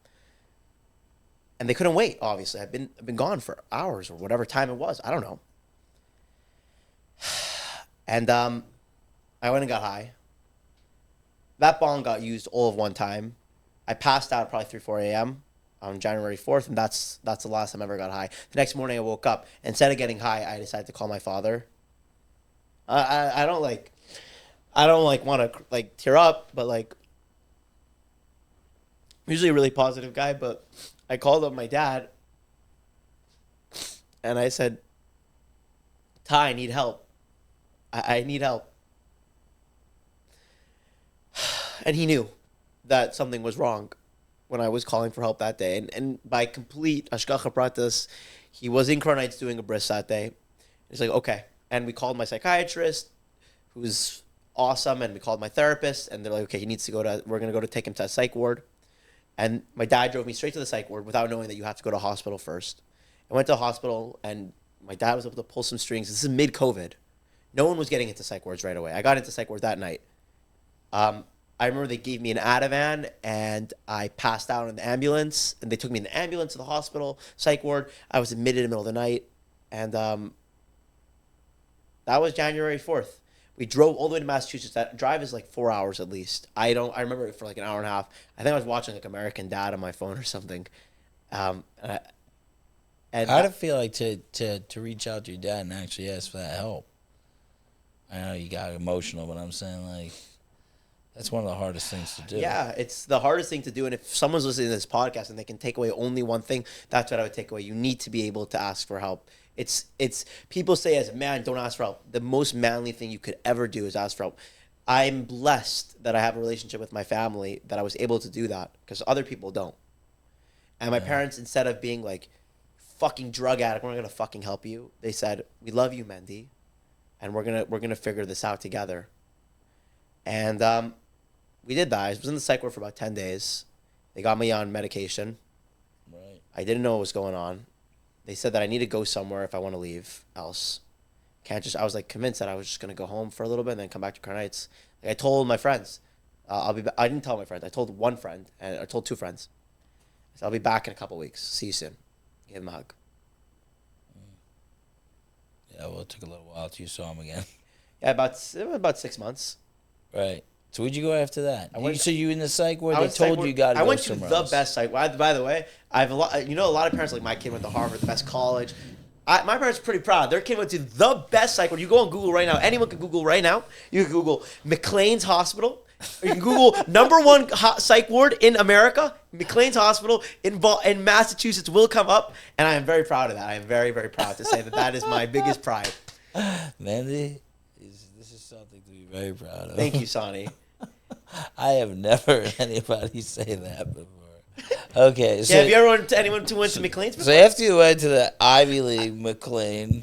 and they couldn't wait. Obviously, I've been gone for hours or whatever time it was. I don't know. And I went and got high. That bong got used all of one time. I passed out at probably 3, 4 a.m. on January 4th, and that's the last time I ever got high. The next morning I woke up. Instead of getting high, I decided to call my father. I don't want to like tear up, but like I'm usually a really positive guy, but I called up my dad and I said, Ty, I need help. I need help. And he knew that something was wrong when I was calling for help that day. And by complete Ashgacha Pratis, he was in Crown Heights doing a bris that day. He's like, okay. And we called my psychiatrist, who's awesome, and we called my therapist, and they're like, okay, we're going to go to take him to a psych ward. And my dad drove me straight to the psych ward without knowing that you have to go to a hospital first. I went to a hospital, and my dad was able to pull some strings. This is mid-COVID. No one was getting into psych wards right away. I got into psych ward that night. I remember they gave me an Ativan, and I passed out in the ambulance, and they took me in the ambulance to the hospital, psych ward. I was admitted in the middle of the night, and that was January 4th. We drove all the way to Massachusetts. That drive is like 4 hours at least. I remember it for like an hour and a half. I think I was watching like American Dad on my phone or something. And How'd it feel like to reach out to your dad and actually ask for that help? I know you got emotional, but I'm saying like that's one of the hardest things to do. Yeah, it's the hardest thing to do. And if someone's listening to this podcast and they can take away only one thing, that's what I would take away. You need to be able to ask for help. It's people say as a man, don't ask for help. The most manly thing you could ever do is ask for help. I'm blessed that I have a relationship with my family that I was able to do that because other people don't. And my parents, instead of being like, fucking drug addict, we're not gonna fucking help you, they said, we love you, Mendy, and we're gonna figure this out together. And we did that. I was in the psych ward for about 10 days. They got me on medication. Right. I didn't know what was going on. They said that I need to go somewhere if I want to leave. Else, I was like convinced that I was just gonna go home for a little bit and then come back to Crown Heights. Like I told my friends, I didn't tell my friends. I told one friend and I told 2 friends. I said, I'll be back in a couple weeks. See you soon. Give him a hug. Yeah, well, it took a little while till you saw him again. Yeah, about 6 months. Right. So where'd you go after that? So you in the psych ward? They Psych told you got to go somewhere I went to the else. best psych. By the way, I have a lot of parents like my kid went to Harvard, the best college. My parents are pretty proud. Their kid went to the best psych ward. You go on Google right now. Anyone can Google right now. You can Google McLean's Hospital. Or you can Google #1 psych ward in America. McLean's Hospital in Massachusetts will come up, and I am very proud of that. I am very, very proud to say that is my biggest pride. Mandy, this is something to be very proud of. Thank you, Sonny. I have never heard anybody say that before. Okay. So, Yeah, have you ever went to McLean's before? So after you went to the Ivy League McLean,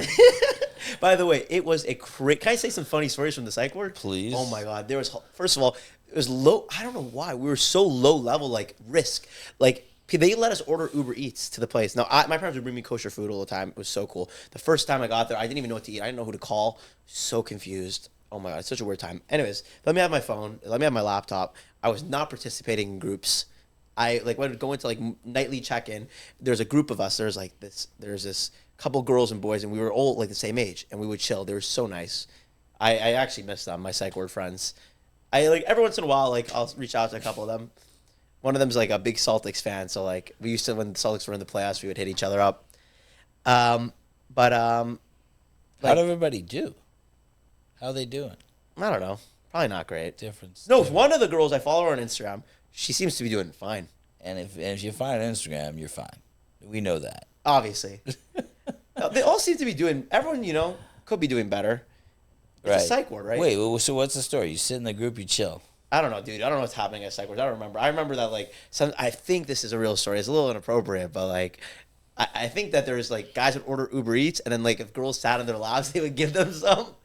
By the way, it was can I say some funny stories from the psych ward? Please. Oh my God. First of all, it was low. I don't know why. We were so low level, like risk. Like they let us order Uber Eats to the place. Now, my parents would bring me kosher food all the time. It was so cool. The first time I got there, I didn't even know what to eat. I didn't know who to call. So confused. Oh my God, it's such a weird time. Anyways, let me have my phone. Let me have my laptop. I was not participating in groups. I would go into like nightly check-in. There's a group of us. There's this couple girls and boys, and we were all like the same age, and we would chill. They were so nice. I actually miss them, my psych ward friends. I like every once in a while, like I'll reach out to a couple of them. One of them's like a big Celtics fan, so like we used to, when the Celtics were in the playoffs, we would hit each other up. How'd everybody do? How they doing? I don't know. Probably not great. Difference. No, one of the girls I follow her on Instagram, she seems to be doing fine. And if you find Instagram, you're fine. We know that. Obviously. They all seem to be doing, everyone, could be doing better. It's Right. a psych ward, right? Wait, so what's the story? You sit in the group, you chill. I don't know, dude. I don't know what's happening at psych wards. I don't remember. I remember that, like, I think this is a real story. It's a little inappropriate, but, like, I think that there's, like, guys would order Uber Eats, and then, like, if girls sat in their laps, they would give them some.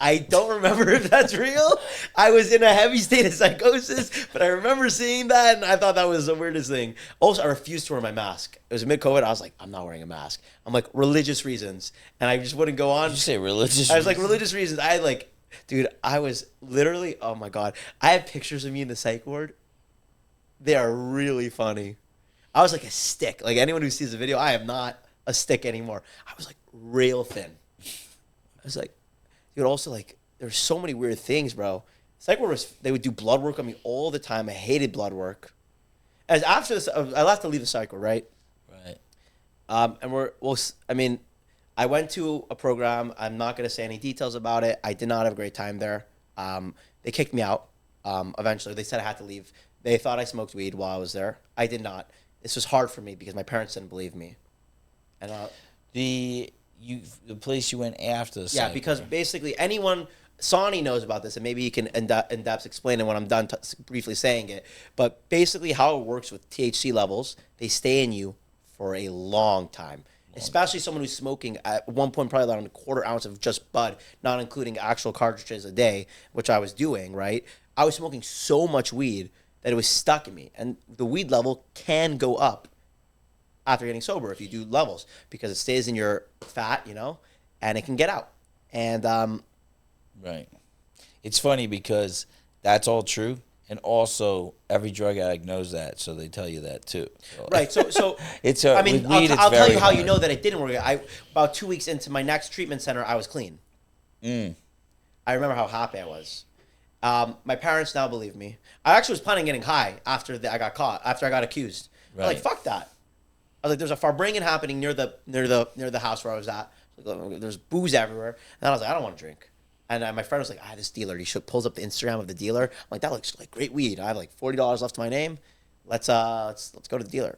I don't remember if that's real. I was in a heavy state of psychosis, but I remember seeing that, and I thought that was the weirdest thing. Also, I refused to wear my mask. It was mid-COVID. I was like, I'm not wearing a mask. I'm like, religious reasons. And I just wouldn't go on. Did you say religious I was like, reasons? religious reasons. Dude, I was literally, oh my God. I have pictures of me in the psych ward. They are really funny. I was like a stick. Like anyone who sees the video, I am not a stick anymore. I was like real thin. I was like, dude, also like, there's so many weird things, bro. Psych ward they would do blood work on me all the time. I hated blood work. As after this, I left to leave the psych ward, right? Right. I mean, I went to a program. I'm not going to say any details about it. I did not have a great time there. They kicked me out. Eventually, they said I had to leave. They thought I smoked weed while I was there. I did not. This was hard for me because my parents didn't believe me. And The place you went after the yeah, psych because ward. basically anyone, Sonny knows about this, and maybe he can in depth explain it when I'm done briefly saying it. But basically, how it works with THC levels, they stay in you for a long time. Especially someone who's smoking at one point probably around a quarter ounce of just bud, not including actual cartridges a day, which I was doing, right? I was smoking so much weed that it was stuck in me. And the weed level can go up after getting sober if you do levels because it stays in your fat, and it can get out. And Right. It's funny because that's all true. And also, every drug addict knows that, so they tell you that too. So, right, so it's I mean, with weed, I'll it's tell very you how you hard. know that it didn't work. About 2 weeks into my next treatment center, I was clean. I remember how happy I was. My parents now believe me. I actually was planning on getting high after I got caught, after I got accused. I'm like, Right. fuck that. I was like, there's a Farbringen happening near the house where I was at. Like, there's booze everywhere, and I was like, I don't want to drink. And my friend was like, I have this dealer. He pulls up the Instagram of the dealer. I'm like, that looks like great weed. I have like $40 left to my name. Let's go to the dealer.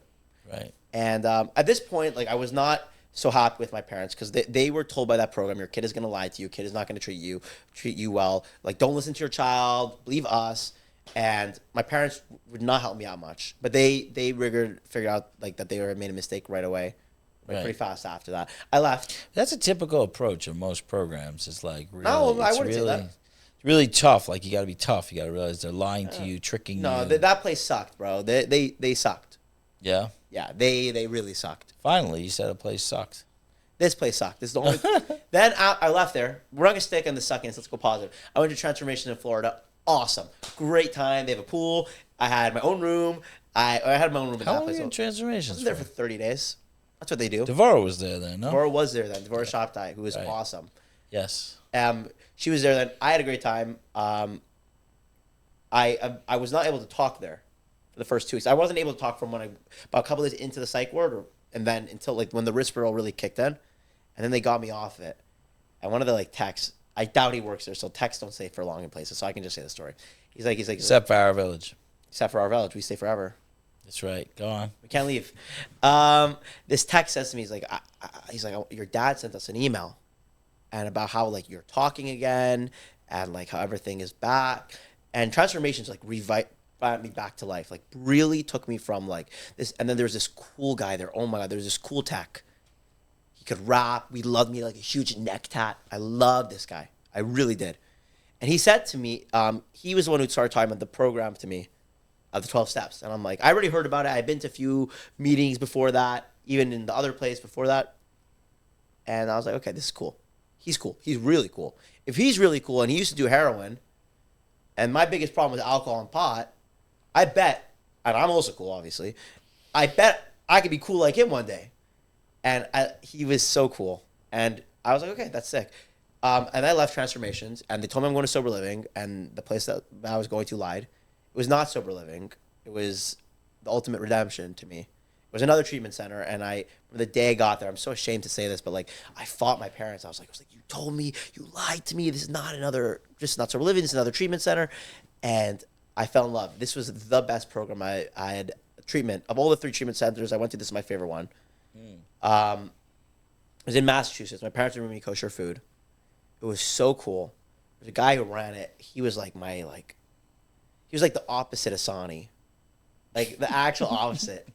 Right. And at this point, like I was not so happy with my parents because they were told by that program, your kid is going to lie to you. Your kid is not going to treat you well. Like, don't listen to your child. Believe us. And my parents would not help me out much. But they figured out like that they made a mistake right away. Like, Right. pretty fast after that. I left. That's a typical approach of most programs. It's like really, No, I it's wouldn't say really, that. it's really tough. Like you got to be tough. You got to realize they're lying to you, tricking No, you. that place sucked, bro. They sucked. Yeah. Yeah, they really sucked. Finally, you said a place sucked. This place sucked. This is the only. Then I left there. We're not gonna stick on the suckiness. Let's go positive. I went to Transformation in Florida. Awesome, great time. They have a pool. I had my own room. I had my own room in How that long were place. you in I Transformations was there for 30 days. That's what they do. Devorah was there then, no? Devorah was there then. Devorah Shoptai, who was Right. awesome. Yes. She was there then. I had a great time. I was not able to talk there for the first 2 weeks. I wasn't able to talk from about a couple days into the psych ward, and then until like when the Risperdal really kicked in, and then they got me off it. And one of the techs, I doubt he works there, so techs don't stay for long in places, so I can just say the story. He's like, Except for our village. except for our village, we stay forever. That's right. Go on. We can't leave. This tech says to me, he's like, your dad sent us an email, and about how like you're talking again, and like how everything is back, and transformations like brought me back to life. Like really took me from like this, and then there's this cool guy there. Oh my god, there's this cool tech. He could rap. We loved me like a huge neck tat. I loved this guy. I really did. And he said to me, he was the one who started talking about the program to me. Of the 12 steps. And I'm like, I already heard about it. I've been to a few meetings before that, even in the other place before that. And I was like, okay, this is cool. He's cool. He's really cool. If he's really cool and he used to do heroin, and my biggest problem with alcohol and pot, I bet, and I'm also cool, obviously, I bet I could be cool like him one day. And he was so cool. And I was like, okay, that's sick. And I left Transformations, and they told me I'm going to Sober Living, and the place that I was going to lied. It was not Sober Living. It was the ultimate redemption to me. It was another treatment center, and from the day I got there, I'm so ashamed to say this, but like I fought my parents. I was like, you told me, you lied to me. This is not just not Sober Living. This is another treatment center, and I fell in love. This was the best program I had treatment of all the 3 treatment centers I went to. This is my favorite one. It was in Massachusetts. My parents were bringing me kosher food. It was so cool. There's a guy who ran it. He was like he was like the opposite of Sonny. Like the actual opposite.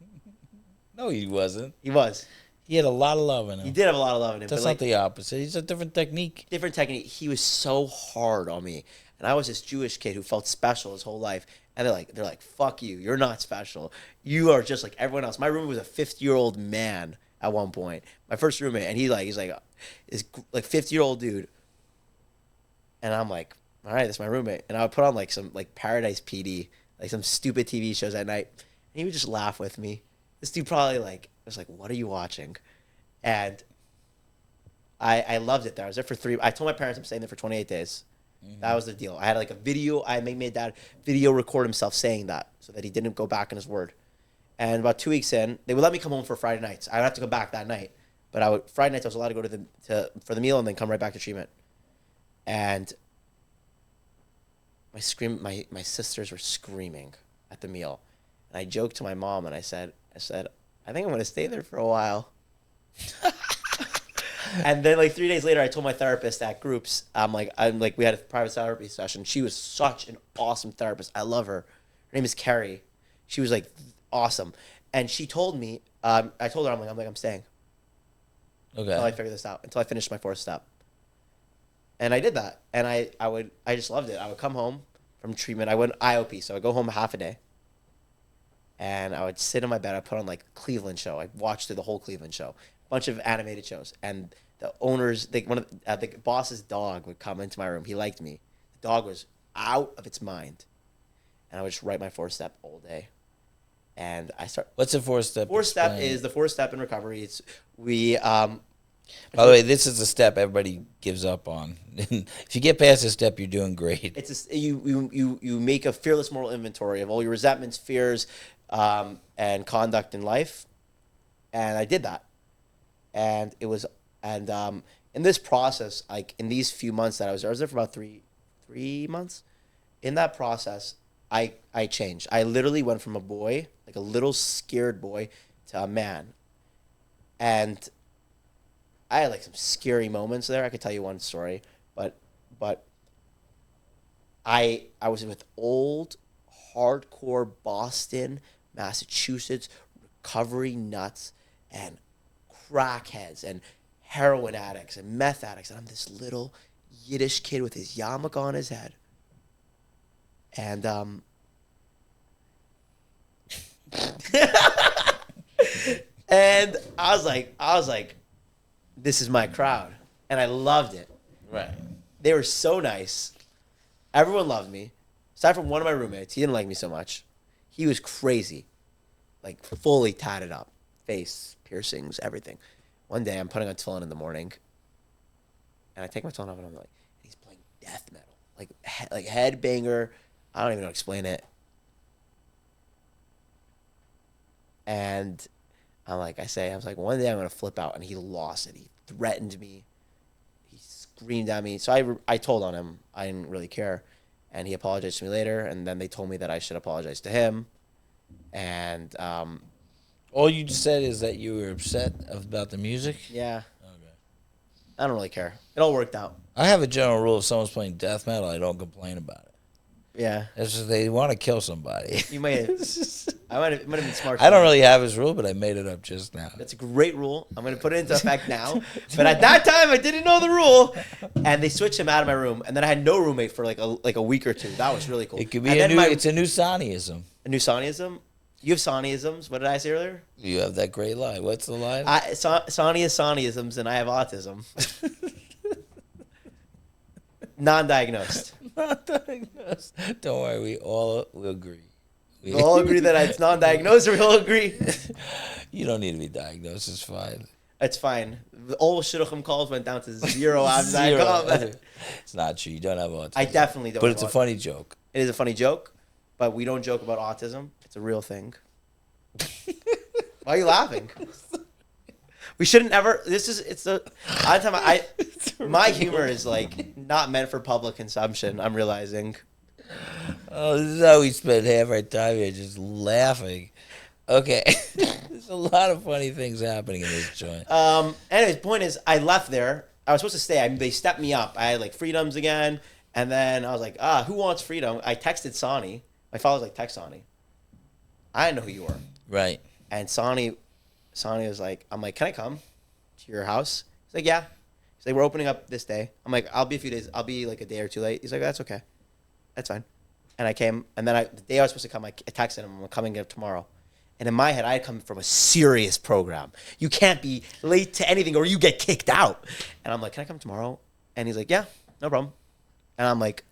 No, he wasn't. He was. He had a lot of love in him. He did have a lot of love in him. That's but not like, the opposite. He's a different technique. different technique. He was so hard on me. And I was this Jewish kid who felt special his whole life. And they're like, fuck you. You're not special. You are just like everyone else. My roommate was a 50-year-old man at one point. My first roommate. And he's like, this like 50-year-old dude. And I'm like, all right, that's my roommate. And I would put on like some like Paradise PD, like some stupid TV shows at night. And he would just laugh with me. This dude probably like was like, "What are you watching?" And I loved it there. I was there for 3. I told my parents I'm staying there for 28 days. That was the deal. I had like a video. I made my dad video record himself saying that so that he didn't go back on his word. And about 2 weeks in, they would let me come home for Friday nights. I would have to go back that night, but Friday nights I was allowed to go for the meal and then come right back to treatment. And my sisters were screaming at the meal, and I joked to my mom and I said, I think I'm gonna stay there for a while. And then like 3 days later, I told my therapist at groups, we had a private therapy session. She was such an awesome therapist. I love her. Her name is Carrie. She was like awesome, and she told me, I told her I'm staying. Okay. Until I figure this out. Until I finished my 4th step. And I did that, and I just loved it. I would come home from treatment. I went IOP, so I would go home half a day, and I would sit in my bed. I put on like Cleveland show. I watched through the whole Cleveland show. Bunch of animated shows, and the owners, the boss's dog would come into my room. He liked me. The dog was out of its mind, and I would just write my 4th step all day. And I start. What's the 4th step? 4th step is the 4th step in recovery. It's By the way, this is a step everybody gives up on. If you get past this step, you're doing great. You make a fearless moral inventory of all your resentments, fears, and conduct in life, and I did that. And it was, in this process, like in these few months that I was there for about three months. In that process, I changed. I literally went from a boy, like a little scared boy, to a man. And I had like some scary moments there. I could tell you one story, but I was with old, hardcore Boston, Massachusetts recovery nuts and crackheads and heroin addicts and meth addicts, and I'm this little Yiddish kid with his yarmulke on his head, and and I was like, this is my crowd, and I loved it. Right. They were so nice. Everyone loved me, aside from one of my roommates. He didn't like me so much. He was crazy, like fully tatted up, face piercings, everything. One day I'm putting on tefillin in the morning, and I take my tefillin off, and I'm like, he's playing death metal, like headbanger. I don't even know how to explain it. And I was like, one day I'm gonna flip out, and he lost it. He threatened me. He screamed at me. So I told on him. I didn't really care, and he apologized to me later. And then they told me that I should apologize to him. And All you said is that you were upset about the music? yeah, Okay. I don't really care. It all worked out. I have a general rule: if someone's playing death metal, I don't complain about it. Yeah, It's just they want to kill somebody. you might have. It might have been smart. I don't really have his rule, but I made it up just now. That's a great rule. I'm going to put it into effect now. But at that time, I didn't know the rule, and they switched him out of my room. And then I had no roommate for like a week or two. That was really cool. It could be and it's a new Sonnyism. a new Sonnyism. You have Sonnyisms. What did I say earlier? You have that great line. What's the line? Sonny is Sonnyisms, and I have autism. Non-diagnosed. Not diagnosed. Don't worry, we all will agree. We all agree that it's non-diagnosed, or we all agree. You don't need to be diagnosed. It's fine. It's fine. All shidduchim calls went down to 0 after that comment. It's not true. You don't have autism. I definitely don't. But it's a funny joke. It is a funny joke, but we don't joke about autism. It's a real thing. Why are you laughing? We shouldn't ever. My humor is like not meant for public consumption. I'm realizing. Oh, this is how we spend half our time here, just laughing. Okay, there's a lot of funny things happening in this joint. Anyways, point is, I left there. I was supposed to stay. They stepped me up. I had like freedoms again, and then I was like, who wants freedom? I texted Sonny. My father's like, text Sonny. I didn't know who you were. Right. And Sonny was like, I'm like, can I come to your house? He's like, yeah. He's like, we're opening up this day. I'm like, I'll be a few days. I'll be like a day or two late. He's like, that's okay. That's fine. And I came, and then the day I was supposed to come, I texted him, I'm coming tomorrow. And in my head, I had come from a serious program. You can't be late to anything or you get kicked out. And I'm like, can I come tomorrow? And he's like, yeah, no problem. And I'm like,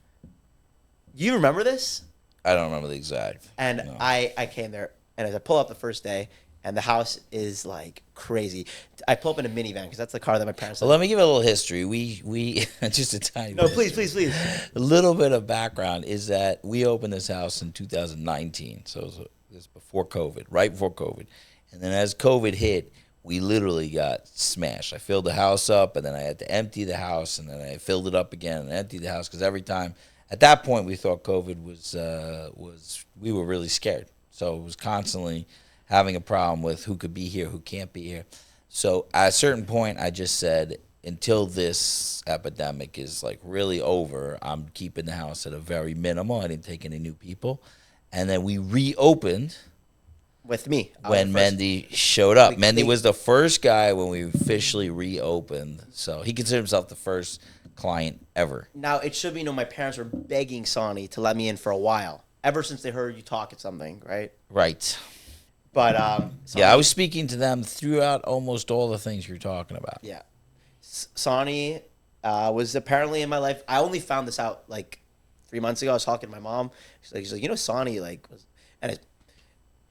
you remember this? I don't remember the exact. And no. I came there, and as I pull up the first day, and the house is like crazy. I pull up in a minivan because that's the car that my parents. Well, let me give it a little history. We just a tiny. No, bit of please, history. please, please. A little bit of background is that we opened this house in 2019, so it was before COVID, right before COVID, and then as COVID hit, we literally got smashed. I filled the house up, and then I had to empty the house, and then I filled it up again and emptied the house because every time. At that point, we thought COVID was we were really scared, so it was constantly having a problem with who could be here, who can't be here. So at a certain point, I just said, until this epidemic is like really over, I'm keeping the house at a very minimal. I didn't take any new people, and then we reopened With me. when Mendy showed up. Mendy was the first guy when we officially reopened, so he considered himself the first client ever. Now, it should be known my parents were begging Sonny to let me in for a while, ever since they heard you talk at something, right? Right. But Yeah, I was speaking to them throughout almost all the things you're talking about. Yeah. Sonny was apparently in my life. I only found this out like 3 months ago. I was talking to my mom. She's like, you know, Sonny like was, and his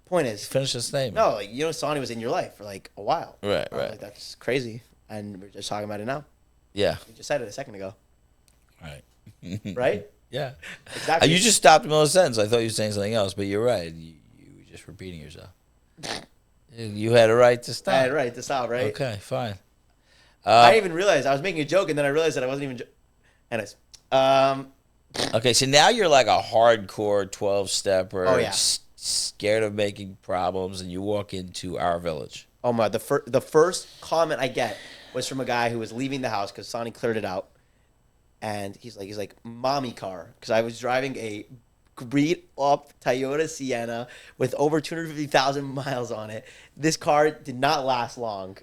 point is, Finish the statement. no, like you know, Sonny was in your life for like a while. Right, I was right. Like that's crazy, and we're just talking about it now. Yeah. We just said it a second ago, Right. right? Yeah. Exactly. You just stopped in the middle of a sentence. I thought you were saying something else, but you're right. You were just repeating yourself. You had a right to stop. I had right to stop, right? Okay, fine. I didn't even realize I was making a joke, and then I realized that I wasn't even. Anyways, Okay, so now you're like a hardcore 12-stepper. Oh, yeah. Scared of making problems, and you walk into our village. oh my, the first comment I get was from a guy who was leaving the house because Sonny cleared it out, and he's like, mommy car, because I was driving a beat up Toyota Sienna with over 250,000 miles on it. This car did not last long.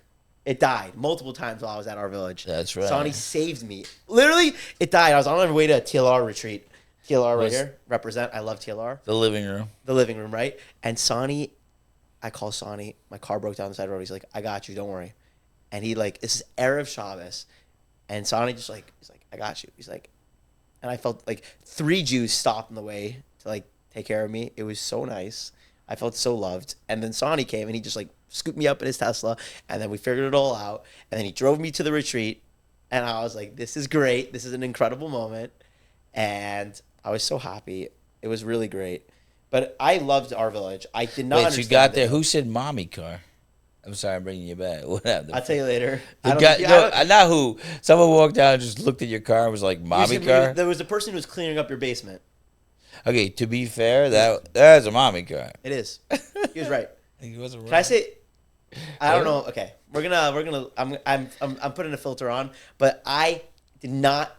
It died multiple times while I was at our village. That's right. Sonny saved me. Literally, it died. I was on my way to a TLR retreat. TLR right here. Represent. I love TLR. The living room. The living room, right? And Sonny, I call Sonny. My car broke down the side of the road. He's like, I got you. Don't worry. And he like, this is Erev Shabbos. And Sonny just like, he's like, I got you. He's like, and I felt like 3 Jews stopped in the way to like take care of me. It was so nice. I felt so loved. And then Sonny came and he just like scooped me up in his Tesla. And then we figured it all out. And then he drove me to the retreat. And I was like, this is great. This is an incredible moment. And I was so happy. It was really great. But I loved our village. I did not Wait, so understand you got it. there. Who said mommy car? I'm sorry, I'm bringing you back. What happened? I'll tell you later. The guy, not who. Someone walked down and just looked at your car and was like, mommy car? There was a person who was cleaning up your basement. Okay, to be fair, that's a mommy car. It is. He was right. He wasn't Can I say? I don't know. Okay, we're gonna. I'm putting a filter on, but I did not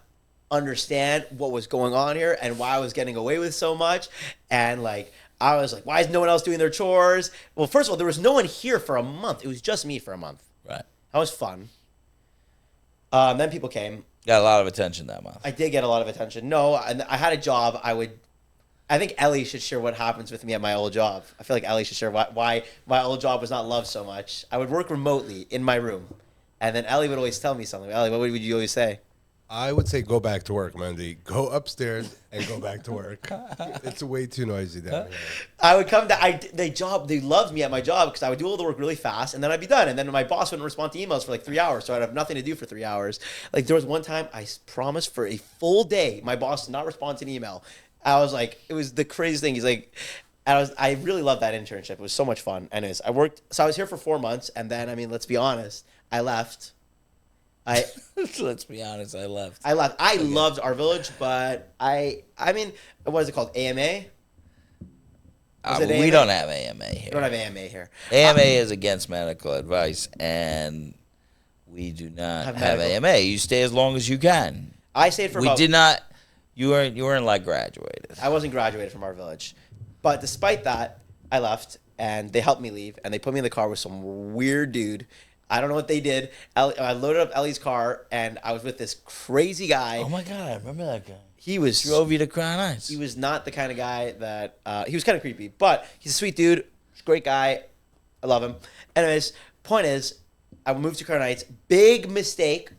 understand what was going on here and why I was getting away with so much, and like I was like, why is no one else doing their chores? Well, first of all, there was no one here for a month. It was just me for a month. Right. That was fun. Then people came. Got a lot of attention that month. I did get a lot of attention. No, I had a job. I think Ellie should share what happens with me at my old job. I feel like Ellie should share why my old job was not loved so much. I would work remotely in my room, and then Ellie would always tell me something. Ellie, what would you always say? I would say go back to work, Mendy. Go upstairs and go back to work. It's way too noisy down here. I would come to they loved me at my job because I would do all the work really fast and then I'd be done. And then my boss wouldn't respond to emails for like 3 hours, so I'd have nothing to do for 3 hours. Like there was one time I promised for a full day, my boss did not respond to an email. I was like, it was the craziest thing. He's like, I really loved that internship. It was so much fun. Anyways, I was here for 4 months, and then I mean, let's be honest, I left. Let's be honest, I left. I loved our village, but I mean, what is it called? AMA? We don't have AMA here. We don't have AMA here. AMA is against medical advice, and we do not have AMA. You stay as long as you can. I stayed for. We did not. You weren't like graduated. I wasn't graduated from our village, but despite that, I left, and they helped me leave, and they put me in the car with some weird dude. I don't know what they did. I loaded up Ellie's car, and I was with this crazy guy. Oh my god, I remember that guy. He was Drove you to Crown Heights. He was not the kind of guy that he was kind of creepy, but he's a sweet dude, great guy. I love him. Anyways, point is, I moved to Crown Heights. Big mistake.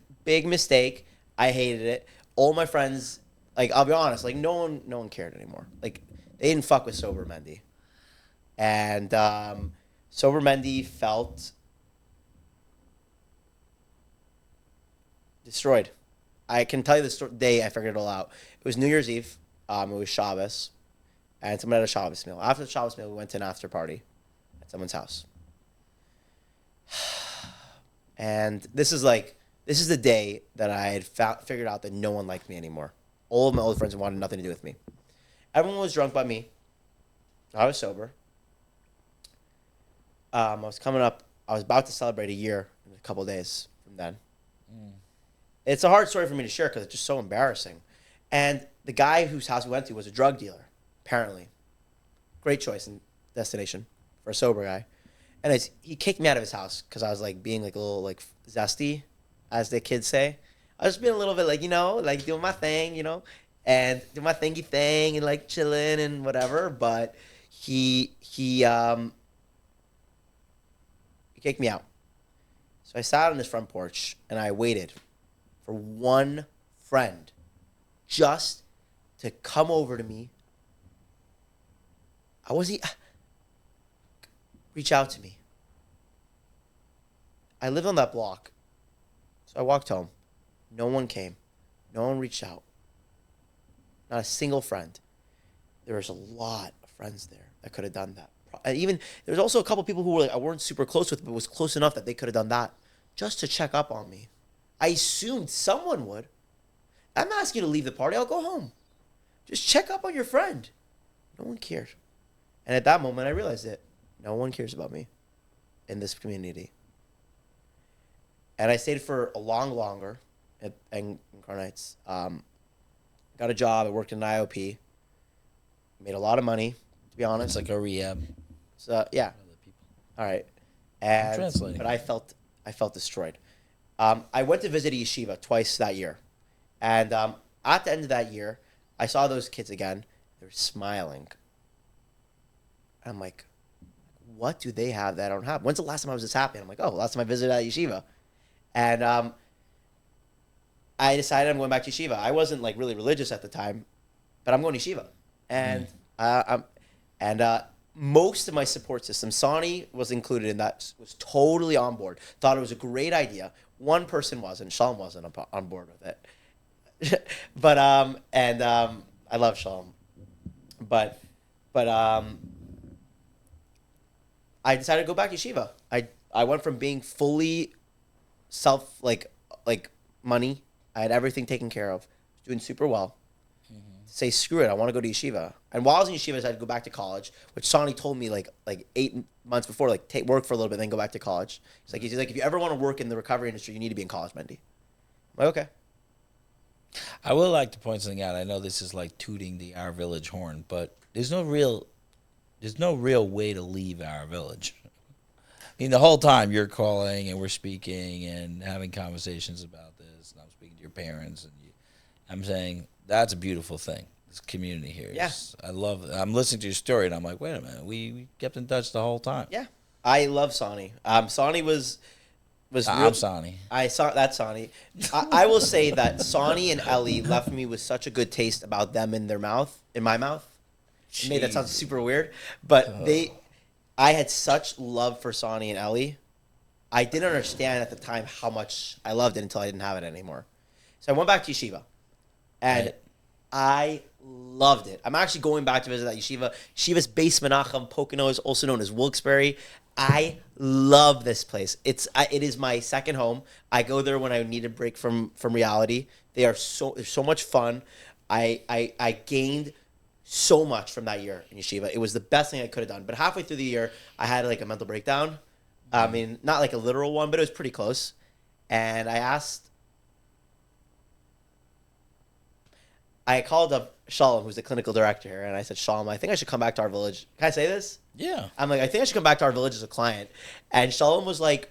I hated it. All my friends, like I'll be honest, like no one cared anymore. Like they didn't fuck with sober Mendy, and Sober Mendy felt destroyed. I can tell you the day I figured it all out. It was New Year's Eve. It was Shabbos. And someone had a Shabbos meal. After the Shabbos meal, we went to an after party at someone's house. And this is the day that I had figured out that no one liked me anymore. All of my old friends wanted nothing to do with me. Everyone was drunk but me. I was sober. I was about to celebrate a year in a couple of days from then. It's a hard story for me to share because it's just so embarrassing. And the guy whose house we went to was a drug dealer, apparently. Great choice and destination for a sober guy. And he kicked me out of his house because I was like being like a little like zesty, as the kids say. I was being a little bit like, like doing my thing, and doing my thingy thing and like chilling and whatever. But he kicked me out. So I sat on his front porch and I waited for one friend just to come over to me. Reach out to me. I lived on that block. So I walked home. No one came. No one reached out. Not a single friend. There was a lot of friends there that could have done that. And even there was also a couple people who I weren't super close with, but was close enough that they could have done that just to check up on me. I assumed someone would. I'm not asking you to leave the party. I'll go home. Just check up on your friend. No one cared. And at that moment, I realized it. No one cares about me in this community. And I stayed for a longer in Crown Heights. Got a job. I worked in an IOP. Made a lot of money, to be honest. It's like a rehab. So, yeah. All right. And, translating. But I felt destroyed. I went to visit yeshiva twice that year. And at the end of that year, I saw those kids again. They were smiling. I'm like, what do they have that I don't have? When's the last time I was this happy? And I'm like, oh, last time I visited at yeshiva. And I decided I'm going back to yeshiva. I wasn't like really religious at the time, but I'm going to yeshiva. And most of my support system, Sony was included in that, was totally on board. Thought it was a great idea. One person wasn't. Shalom wasn't on board with it. But I love Shalom. But I decided to go back to yeshiva. I went from being fully money. I had everything taken care of. Doing super well. Say, screw it, I want to go to yeshiva. And while I was in yeshiva, I decided to go back to college, which Sonny told me like 8 months before, take work for a little bit, then go back to college. He's like, if you ever want to work in the recovery industry, you need to be in college, Mendy. I'm like, okay. I would like to point something out. I know this is like tooting the Our Village horn, but there's no real way to leave Our Village. I mean, the whole time you're calling and we're speaking and having conversations about this, and I'm speaking to your parents, and I'm saying that's a beautiful thing. This community here. Yeah. I love it. I'm listening to your story, and I'm like, wait a minute, we kept in touch the whole time. Yeah. I love Sonny. Sonny was I'm Sonny. I saw that Sonny. I will say that Sonny and Ellie left me with such a good taste about them in my mouth. It made that sound super weird, but I had such love for Sonny and Ellie. I didn't understand at the time how much I loved it until I didn't have it anymore. So I went back to yeshiva, and I loved it. I'm actually going back to visit that yeshiva. Yeshiva's Beis Menachem Pocono is also known as Wilkes-Barre. I love this place. It is my second home. I go there when I need a break from reality. They're so much fun. I gained so much from that year in yeshiva. It was the best thing I could have done. But halfway through the year, I had like a mental breakdown. I mean, not like a literal one, but it was pretty close. And I called up Shalom, who's the clinical director here, and I said, Shalom, I think I should come back to our village. Can I say this? Yeah. I'm like, I think I should come back to our village as a client. And Shalom was like,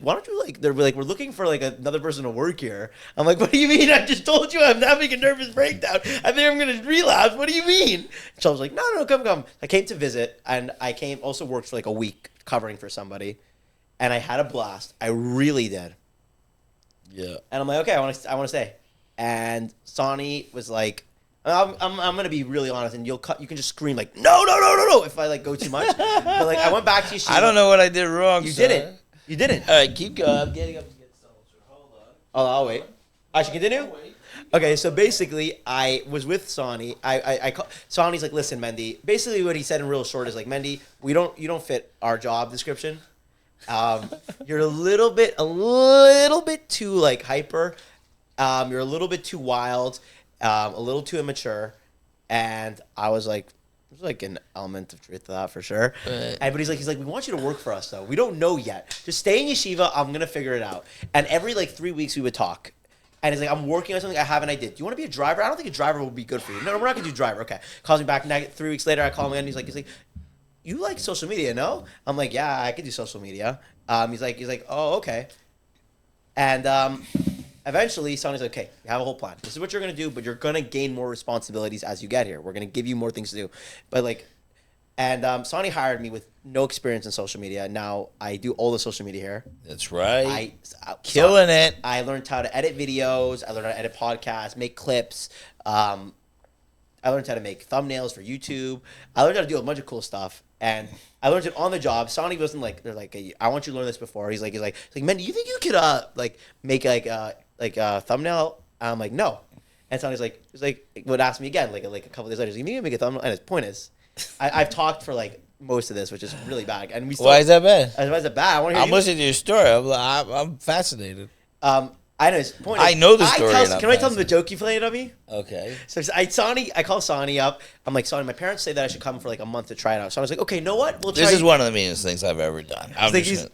why don't you they're like, we're looking for like another person to work here. I'm like, what do you mean? I just told you I'm having a nervous breakdown. I think I'm going to relapse. What do you mean? Shalom was like, no, come. I came to visit, and I also worked for like a week covering for somebody, and I had a blast. I really did. Yeah. And I'm like, okay, I want to stay. And Sonny was like, I'm gonna be really honest, and you can just scream like no if I like go too much. But like I went back to Yeshiva. I don't know what I did wrong. You sir. didn't. You didn't. All right, keep going. I'm getting up to get salsa. Hold on. Oh, I'll wait. I should continue. Okay, so basically, I was with Sonny. I Sonny's like, listen, Mendy. Basically, what he said in real short is like, Mendy, you don't fit our job description. You're a little bit too like hyper. You're a little bit too wild, a little too immature, and I was like, there's like an element of truth to that for sure. But he's like, we want you to work for us though. We don't know yet. Just stay in yeshiva. I'm gonna figure it out. And every like 3 weeks we would talk. And he's like, I'm working on something. I have an idea. Do you want to be a driver? I don't think a driver will be good for you. No, we're not gonna do driver. Okay. Calls me back. 3 weeks later, I call him again. He's like, you like social media, no? I'm like, yeah, I could do social media. He's like, oh, okay. And eventually, Sonny's like, okay, we have a whole plan. This is what you're gonna do, but you're gonna gain more responsibilities as you get here. We're gonna give you more things to do. But like, and Sonny hired me with no experience in social media. Now I do all the social media here. That's right. Killing it. I learned how to edit videos. I learned how to edit podcasts, make clips. I learned how to make thumbnails for YouTube. I learned how to do a bunch of cool stuff, and I learned it on the job. Sonny wasn't like, they're like, hey, I want you to learn this before. He's like, man, do you think you could like make like a thumbnail? And I'm like, no. And Sonny's like, would ask me again like a couple days later. He's like, you can make a thumbnail. And his point is, I've talked for like most of this, which is really bad. And we still, why is that bad? Why is that bad? I want to hear I'm listening to your story. I'm fascinated. I know his point. I know the story. Can I tell him the joke you played on me? Okay. So I call Sonny up. I'm like, Sonny, my parents say that I should come for like a month to try it out. So I was like, okay, you know what? We'll try. This is one of the meanest things I've ever done.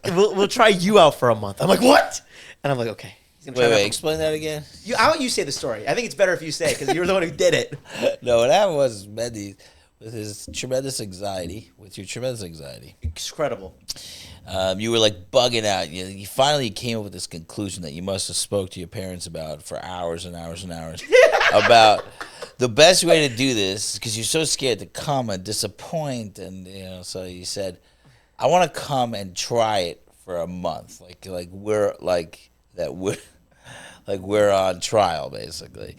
We'll try you out for a month. I'm like, what? And I'm like, okay. He's gonna try Wait, explain that again. How about you say the story? I think it's better if you say it because you're the one who did it. No, what happened was Mendy, with your tremendous anxiety, Incredible. You were like bugging out. You finally came up with this conclusion that you must have spoke to your parents about for hours and hours and hours about the best way to do this because you're so scared to come and disappoint, and so you said, "I want to come and try it for a month, we're on trial, basically."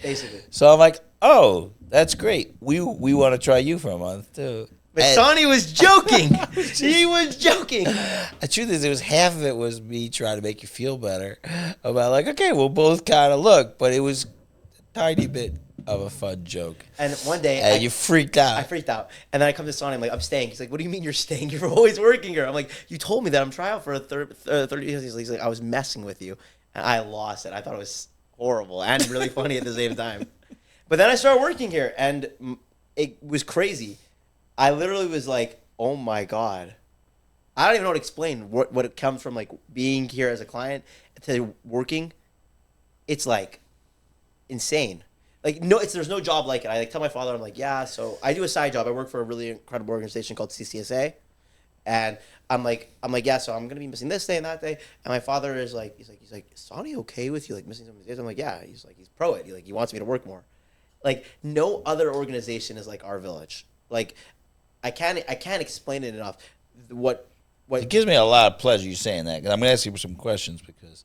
So I'm like, "Oh, that's great. We want to try you for a month too." But Sonny was joking. He was joking. The truth is, half of it was me trying to make you feel better about like, okay, we'll both kind of look, but it was a tiny bit of a fun joke. And one day, you freaked out. I freaked out, and then I come to Sonny. I'm like, I'm staying. He's like, what do you mean you're staying? You're always working here. I'm like, you told me that I'm trying out for a 30 years. He's like, I was messing with you, and I lost it. I thought it was horrible and really funny at the same time. But then I started working here, and it was crazy. I literally was like, oh my God. I don't even know how to explain what it comes from, like being here as a client to working. It's like insane. Like there's no job like it. I like tell my father, I'm like, yeah, so I do a side job. I work for a really incredible organization called CCSA. And I'm like, yeah, so I'm gonna be missing this day and that day. And my father is like, he's like, is Sonny okay with you like missing some of these days? I'm like, yeah. He's like, he's pro it. He wants me to work more. Like no other organization is like our village. Like I can't explain it enough. What it gives me a lot of pleasure you saying that, because I'm going to ask you some questions because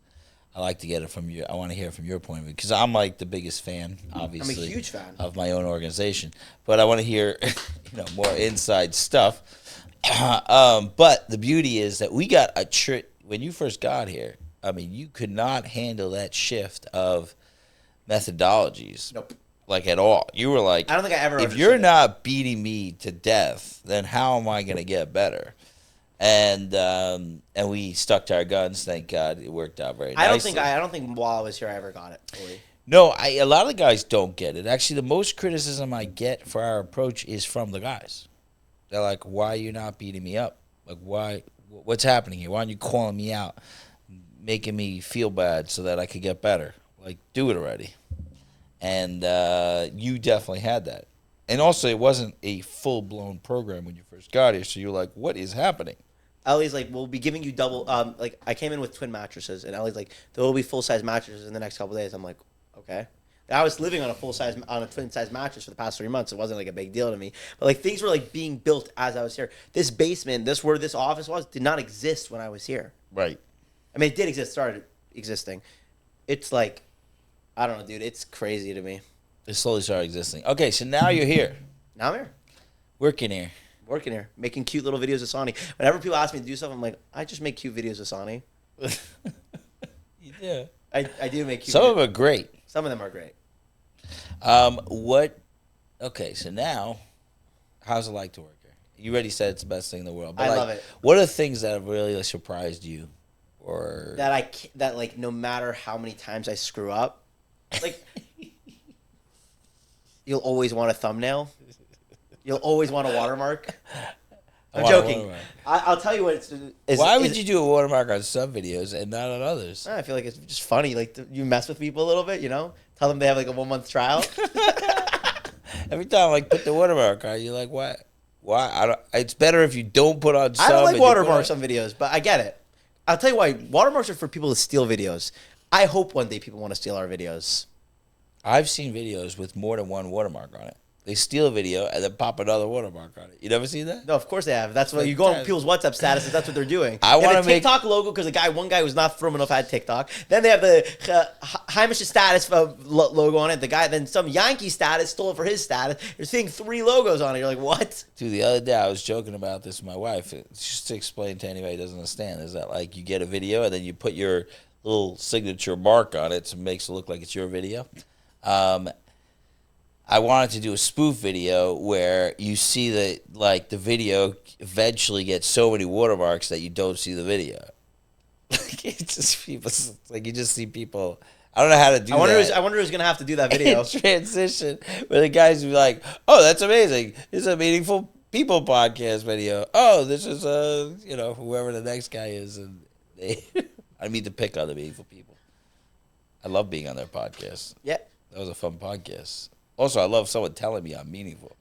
I like to get it from you. I want to hear it from your point of view because I'm like the biggest fan, obviously. I'm a huge fan of my own organization, but I want to hear more inside stuff. But the beauty is that we got a trip when you first got here. I mean, you could not handle that shift of methodologies. Nope. Like at all. You were like, I don't think I ever if you're not beating me to death, then how am I going to get better? And we stuck to our guns. Thank God it worked out very nicely. I don't think while I was here I ever got it fully. No, a lot of the guys don't get it. Actually, the most criticism I get for our approach is from the guys. They're like, "Why are you not beating me up? Like, why? What's happening here? Why aren't you calling me out, making me feel bad so that I could get better? Like, do it already." And you definitely had that. And also, it wasn't a full-blown program when you first got here, so you're like, what is happening? Ellie's like, we'll be giving you double, I came in with twin mattresses, and Ellie's like, there will be full-size mattresses in the next couple of days. I'm like, okay. And I was living on a twin-size mattress for the past 3 months. It wasn't like a big deal to me. But like things were like being built as I was here. This basement, where this office was, did not exist when I was here. Right. I mean, it did exist, started existing. It's like, I don't know, dude. It's crazy to me. It slowly started existing. Okay, so now you're here, Now I'm here, working here. making cute little videos of Sony. Whenever people ask me to do stuff, I'm like, I just make cute videos of Sony. You do. I do make cute Some videos. of them are great. Some of them are great. What? Okay, so now, how's it like to work here? You already said it's the best thing in the world. But I like, love it. What are things that have really surprised you, or That like no matter how many times I screw up, like you'll always want a thumbnail. You'll always want a watermark. I'm want a joking. watermark. I'll tell you what it's. Why would you do a watermark on some videos and not on others? I feel like it's just funny. Like you mess with people a little bit, you know. Tell them they have like a 1 month trial. Every time I like put the watermark on, you're like, what? Why? I don't. It's better if you don't put on. Some I don't like and you put watermarks on- on videos, but I get it. I'll tell you why. Watermarks are for people to steal videos. I hope one day people want to steal our videos. I've seen videos with more than one watermark on it. They steal a video and then pop another watermark on it. You never seen that? No, of course they have. That's what you go on people's WhatsApp statuses. That's what they're doing. I They have wanna the make- TikTok logo because one guy who's not from enough had TikTok. Then they have the Hamish's status logo on it. Then some Yankee status stole it for his status. You're seeing 3 logos on it. You're like, what? Dude, the other day I was joking about this with my wife. It's just to explain to anybody who doesn't understand, is that like you get a video and then you put your little signature mark on it so it makes it look like it's your video. I wanted to do a spoof video where you see that like the video eventually gets so many watermarks that you don't see the video. Like it's just people. It's like you just see people. I don't know how to do I wonder that. who's gonna have to do that video. In transition where the guys be like, "Oh, that's amazing! This is a meaningful people podcast video. Oh, this is whoever the next guy is." And they, I mean to pick on the meaningful people. I love being on their podcast. Yeah. That was a fun podcast. Also, I love someone telling me I'm meaningful.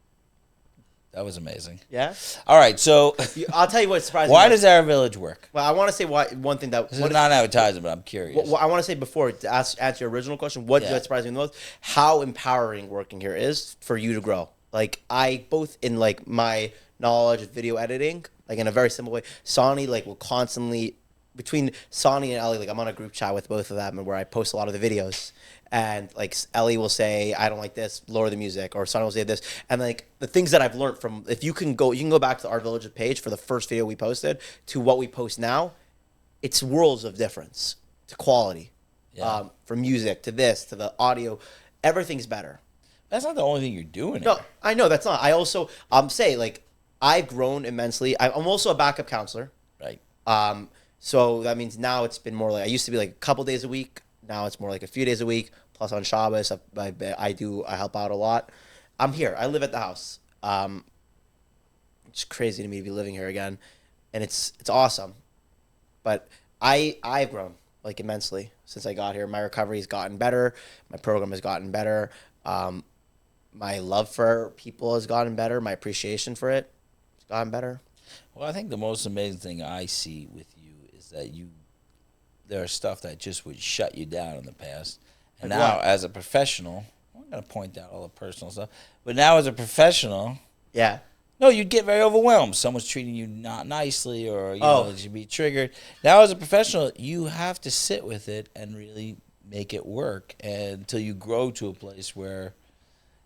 That was amazing. Yeah. All right, so I'll tell you what surprised me. why does our village work? Well, I want to say one thing that. This is not advertising, but I'm curious. What I want to say before to answer your original question, what surprised me the most, how empowering working here is for you to grow. Like I both in like my knowledge of video editing, like in a very simple way. Sony like will constantly between Sony and Ellie, like I'm on a group chat with both of them where I post a lot of the videos. And like Ellie will say, I don't like this, lower the music, or Sonny will say this. And like the things that I've learned from, if you can go back to our village page for the first video we posted to what we post now, it's worlds of difference to quality. Yeah. From music to this to the audio, everything's better. That's not the only thing you're doing. No, here. I know that's not. I also say like I've grown immensely. I'm also a backup counselor. Right. So that means now it's been more like I used to be like a couple days a week. Now it's more like a few days a week. Plus on Shabbos, I help out a lot. I'm here. I live at the house. It's crazy to me to be living here again, and it's awesome. But I've grown like immensely since I got here. My recovery has gotten better. My program has gotten better. My love for people has gotten better. My appreciation for it has gotten better. Well, I think the most amazing thing I see with you is that there are stuff that just would shut you down in the past. And Like now, what? as a professional, I'm going to point out all the personal stuff, but now as a professional, Yeah. no, you'd get very overwhelmed. Someone's treating you not nicely or, you Oh. know, you'd be triggered. Now, as a professional, you have to sit with it and really make it work until you grow to a place where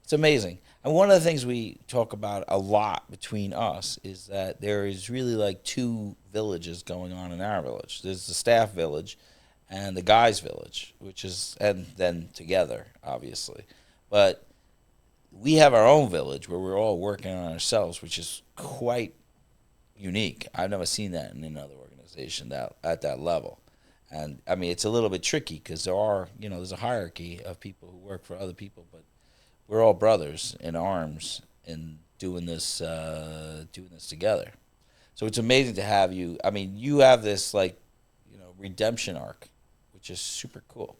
it's amazing. And one of the things we talk about a lot between us is that there is really like 2 villages going on in our village. There's the staff village and the guys village, and then together, obviously. But we have our own village where we're all working on ourselves, which is quite unique. I've never seen that in another organization at that level. And I mean, it's a little bit tricky because there's a hierarchy of people who work for other people, but we're all brothers in arms in doing this together. So it's amazing to have you. I mean, you have this redemption arc, which is super cool.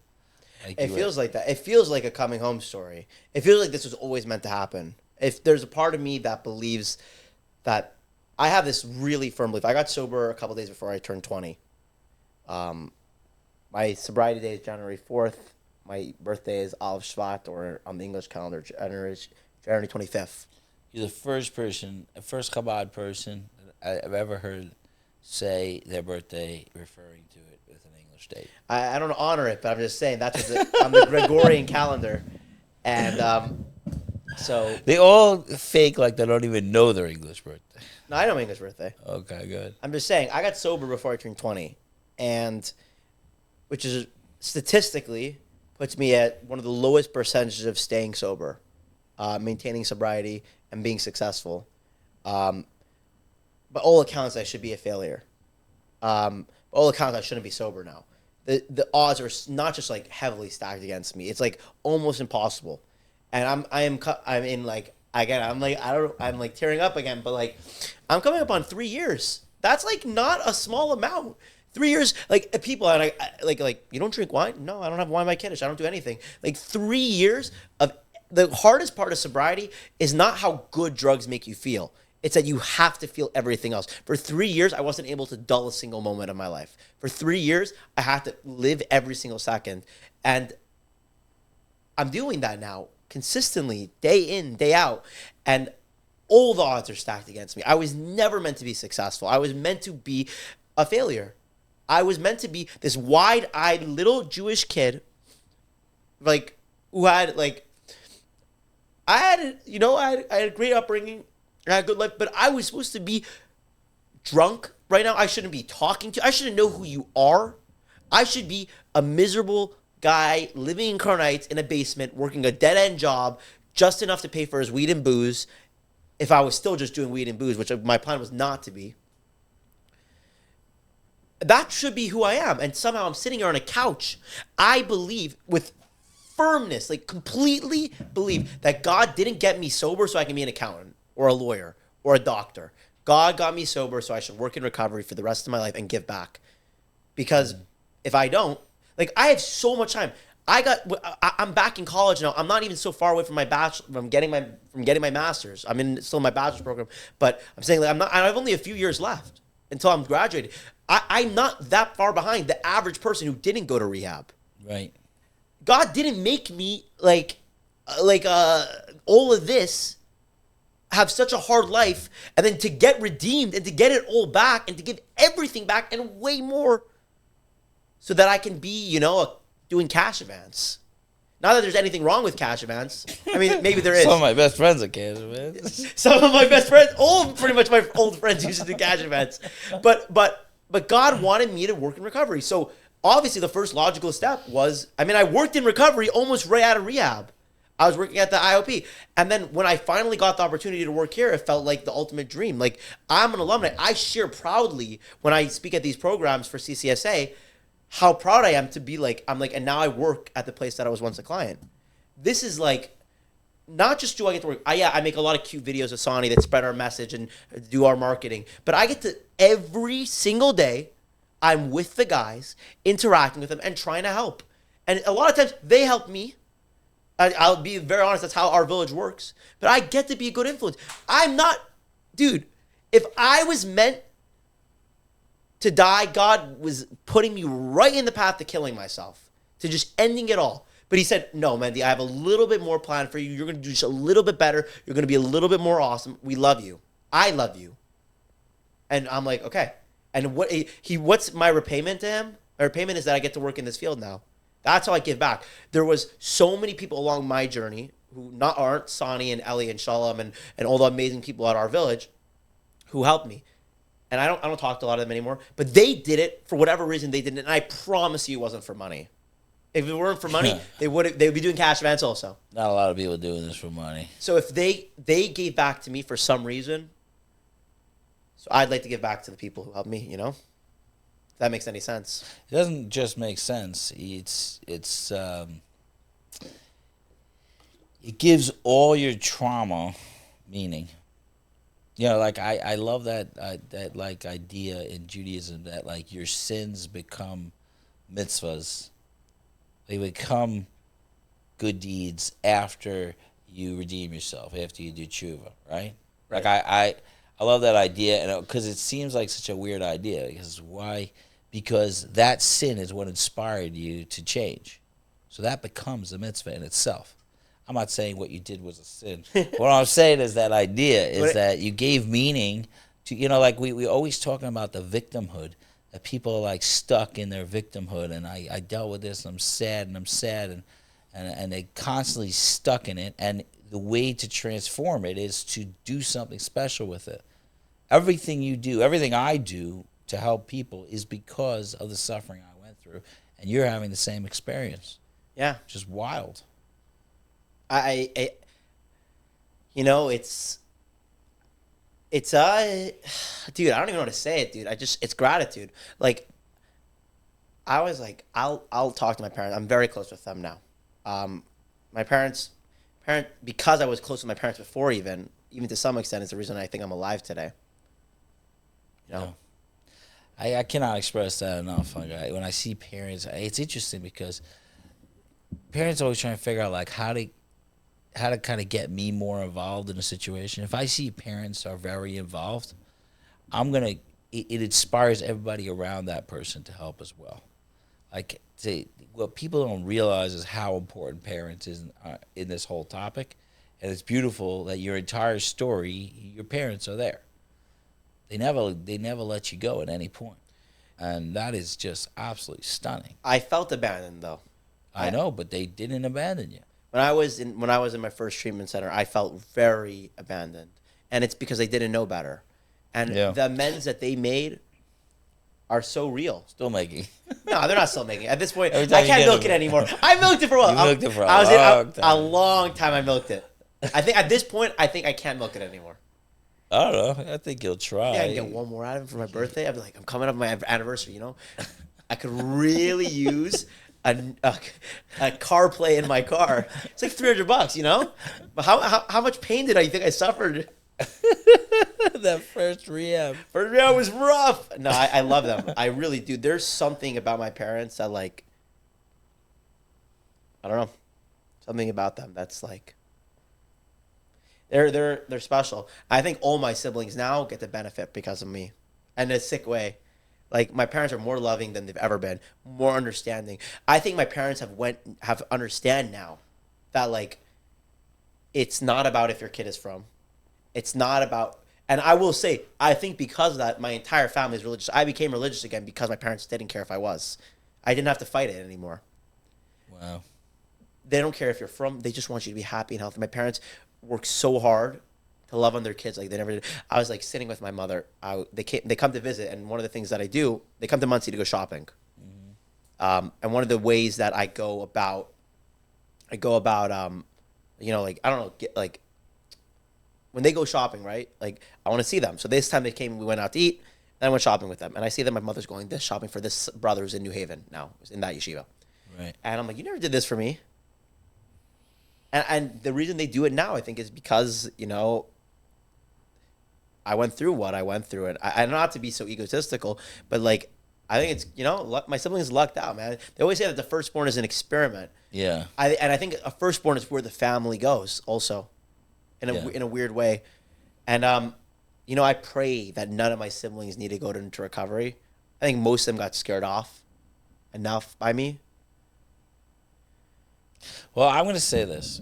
It feels like that. It feels like a coming home story. It feels like this was always meant to happen. If there's a part of me that believes that I have this really firm belief. I got sober a couple days before I turned 20. My sobriety day is January 4th. My birthday is Aleph Shvat, or on the English calendar, January 25th. You're the first Chabad person that I've ever heard say their birthday referring to it with an English date. I don't honor it, but I'm just saying that's on the Gregorian calendar. And so They all fake like they don't even know their English birthday. no, I know my English birthday. Okay, good. I'm just saying I got sober before I turned 20, and which is statistically puts me at one of the lowest percentages of staying sober, maintaining sobriety, and being successful. By all accounts, I should be a failure. By all accounts, I shouldn't be sober now. The odds are not just like heavily stacked against me. It's like almost impossible. And I'm in like again. I'm like tearing up again. But like, I'm coming up on 3 years. That's like not a small amount. 3 years, like people, and I like you don't drink wine? No, I don't have wine by Kiddush. I don't do anything. Like 3 years of the hardest part of sobriety is not how good drugs make you feel. It's that you have to feel everything else. For 3 years, I wasn't able to dull a single moment of my life. For 3 years, I had to live every single second. And I'm doing that now consistently, day in, day out. And all the odds are stacked against me. I was never meant to be successful. I was meant to be a failure. I was meant to be this wide-eyed little Jewish kid, like, who had, like, I had a great upbringing. I had a good life, but I was supposed to be drunk right now. I shouldn't be talking to you. I shouldn't know who you are. I should be a miserable guy living in Crown Heights in a basement, working a dead-end job, just enough to pay for his weed and booze, if I was still just doing weed and booze, which my plan was not to be. That should be who I am. And somehow I'm sitting here on a couch. I believe with firmness, like completely believe that God didn't get me sober so I can be an accountant or a lawyer or a doctor. God got me sober so I should work in recovery for the rest of my life and give back. Because if I don't, like I have so much time. I'm back in college now. I'm not even so far away from my bachelor, from getting my master's. I'm still in my bachelor's program, but I'm saying like I have only a few years left until I'm graduated. I'm not that far behind the average person who didn't go to rehab. Right. God didn't make me like all of this, have such a hard life, and then to get redeemed and to get it all back and to give everything back and way more so that I can be, doing cash advance. Not that there's anything wrong with cash advance. I mean, maybe there is. Some of my best friends are cash advance. Some of my best friends, pretty much my old friends used to do cash advance. But God wanted me to work in recovery. So obviously the first logical step was, I worked in recovery almost right out of rehab. I was working at the IOP. And then when I finally got the opportunity to work here, it felt like the ultimate dream. Like, I'm an alumni. I share proudly when I speak at these programs for CCSA how proud I am to be like, and now I work at the place that I was once a client. This is like, not just do I get to work. I make a lot of cute videos of Sony that spread our message and do our marketing. But I get to, every single day, I'm with the guys, interacting with them and trying to help. And a lot of times they help me. I'll be very honest, that's how our village works. But I get to be a good influence. I'm not, dude, if I was meant to die, God was putting me right in the path to killing myself, to just ending it all. But he said, no, Mendy, I have a little bit more planned for you. You're going to do just a little bit better. You're going to be a little bit more awesome. We love you. I love you. And I'm like, okay. And what's my repayment to him? My repayment is that I get to work in this field now. That's how I give back. There was so many people along my journey who aren't Sonny and Ellie and Shalom and all the amazing people at our village who helped me. And I don't talk to a lot of them anymore. But they did it for whatever reason they did it. And I promise you it wasn't for money. If it weren't for money, they would be doing cash advance also. Not a lot of people doing this for money. So if they gave back to me for some reason, so I'd like to give back to the people who helped me, If that makes any sense. It doesn't just make sense. It gives all your trauma meaning. I love that like idea in Judaism that like your sins become mitzvahs. They become good deeds after you redeem yourself, after you do tshuva, right? Like I love that idea, and because it seems like such a weird idea. Because why? Because that sin is what inspired you to change. So that becomes a mitzvah in itself. I'm not saying what you did was a sin. What I'm saying is that idea is that you gave meaning to, like we always talking about the victimhood, that people are like stuck in their victimhood, and I dealt with this, and I'm sad, and and they constantly stuck in it. And the way to transform it is to do something special with it. Everything you do, everything I do to help people is because of the suffering I went through, and you're having the same experience. Yeah. Just wild. I you know, it's dude, I don't even know how to say it, dude. It's gratitude. Like, I was like, I'll talk to my parents. I'm very close with them now. My because I was close with my parents before, even to some extent, is the reason I think I'm alive today. You know. I cannot express that enough. Like, when I see parents, it's interesting because parents always trying to figure out like how to kind of get me more involved in a situation. If I see parents are very involved, it inspires everybody around that person to help as well. Like, what people don't realize is how important parents is in this whole topic, and it's beautiful that your entire story, your parents are there. They never let you go at any point, and that is just absolutely stunning. I felt abandoned though. I know, but they didn't abandon you. When I was in my first treatment center, I felt very abandoned, and it's because they didn't know better. And the amends that they made are so real. Still making. No, they're not still making. At this point, I Every time you can't get milk them. it anymore. I milked it for a while. You milked it for a I was long in time. a long time. I milked it. I think at this point, I can't milk it anymore. I don't know. I think you'll try. Yeah, I can get one more out of him for my birthday. I'd be like, I'm coming up on my anniversary. You know, I could really use a car play in my car. It's like $300. You know, but how much pain did I think I suffered? That first rehab. First rehab was rough. No, I love them. I really do. There's something about my parents that, like, I don't know, something about them that's like, they're special. I think all my siblings now get the benefit because of me, and in a sick way. Like, my parents are more loving than they've ever been, more understanding. I think my parents have understand now that, like, it's not about if your kid is from. It's not about, and I will say, I think because of that, my entire family is religious. I became religious again because my parents didn't care if I was. I didn't have to fight it anymore. Wow. They don't care if you're from. They just want you to be happy and healthy. My parents work so hard to love on their kids like they never did. I was like sitting with my mother. They come to visit, and one of the things that I do, they come to Muncie to go shopping. Mm-hmm. And one of the ways that I go about, you know, like, I don't know, like, when they go shopping, right? Like, I want to see them. So this time they came, we went out to eat, then I went shopping with them. And I see that my mother's going this shopping for this brother who's in New Haven now, in that yeshiva. Right. And I'm like, you never did this for me. And the reason they do it now, I think, is because, you know, I went through what I went through. And I not to be so egotistical, but, like, I think it's, you know, my siblings lucked out, man. They always say that the firstborn is an experiment. Yeah. And I think a firstborn is where the family goes also. In a weird way. And, you know, I pray that none of my siblings need to go into recovery. I think most of them got scared off enough by me. Well, I'm going to say this.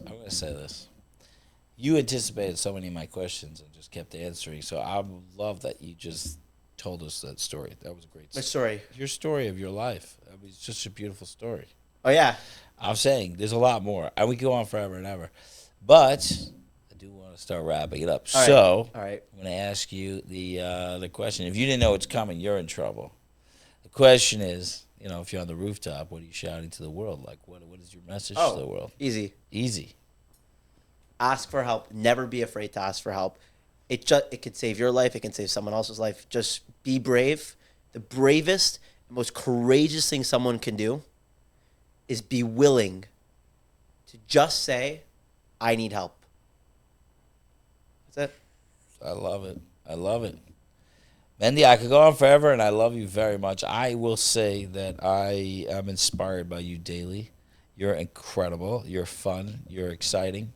You anticipated so many of my questions and just kept answering. So I love that you just told us that story. That was a great Which story? Your story of your life. I mean, it's just a beautiful story. Oh, yeah. I'm saying there's a lot more. And we can go on forever and ever. But I do want to start wrapping it up. All right. I'm going to ask you the question. If you didn't know what's coming, you're in trouble. The question is, you know, if you're on the rooftop, what are you shouting to the world? Like, what is your message to the world? Easy. Ask for help. Never be afraid to ask for help. It could save your life. It can save someone else's life. Just be brave. The bravest, most courageous thing someone can do is be willing to just say, I need help. That's it. I love it. Mendy, I could go on forever, and I love you very much. I will say that I am inspired by you daily. You're incredible. You're fun. You're exciting.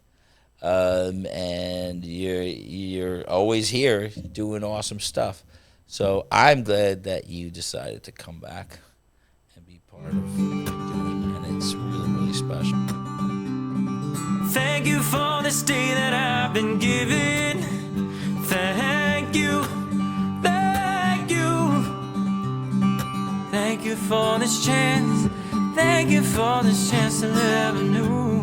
And you're always here doing awesome stuff. So I'm glad that you decided to come back and be part of what you're doing, and it's really, really special. Thank you for this day that I've been given. Thank you. Thank you. Thank you for this chance Thank you for this chance to live anew.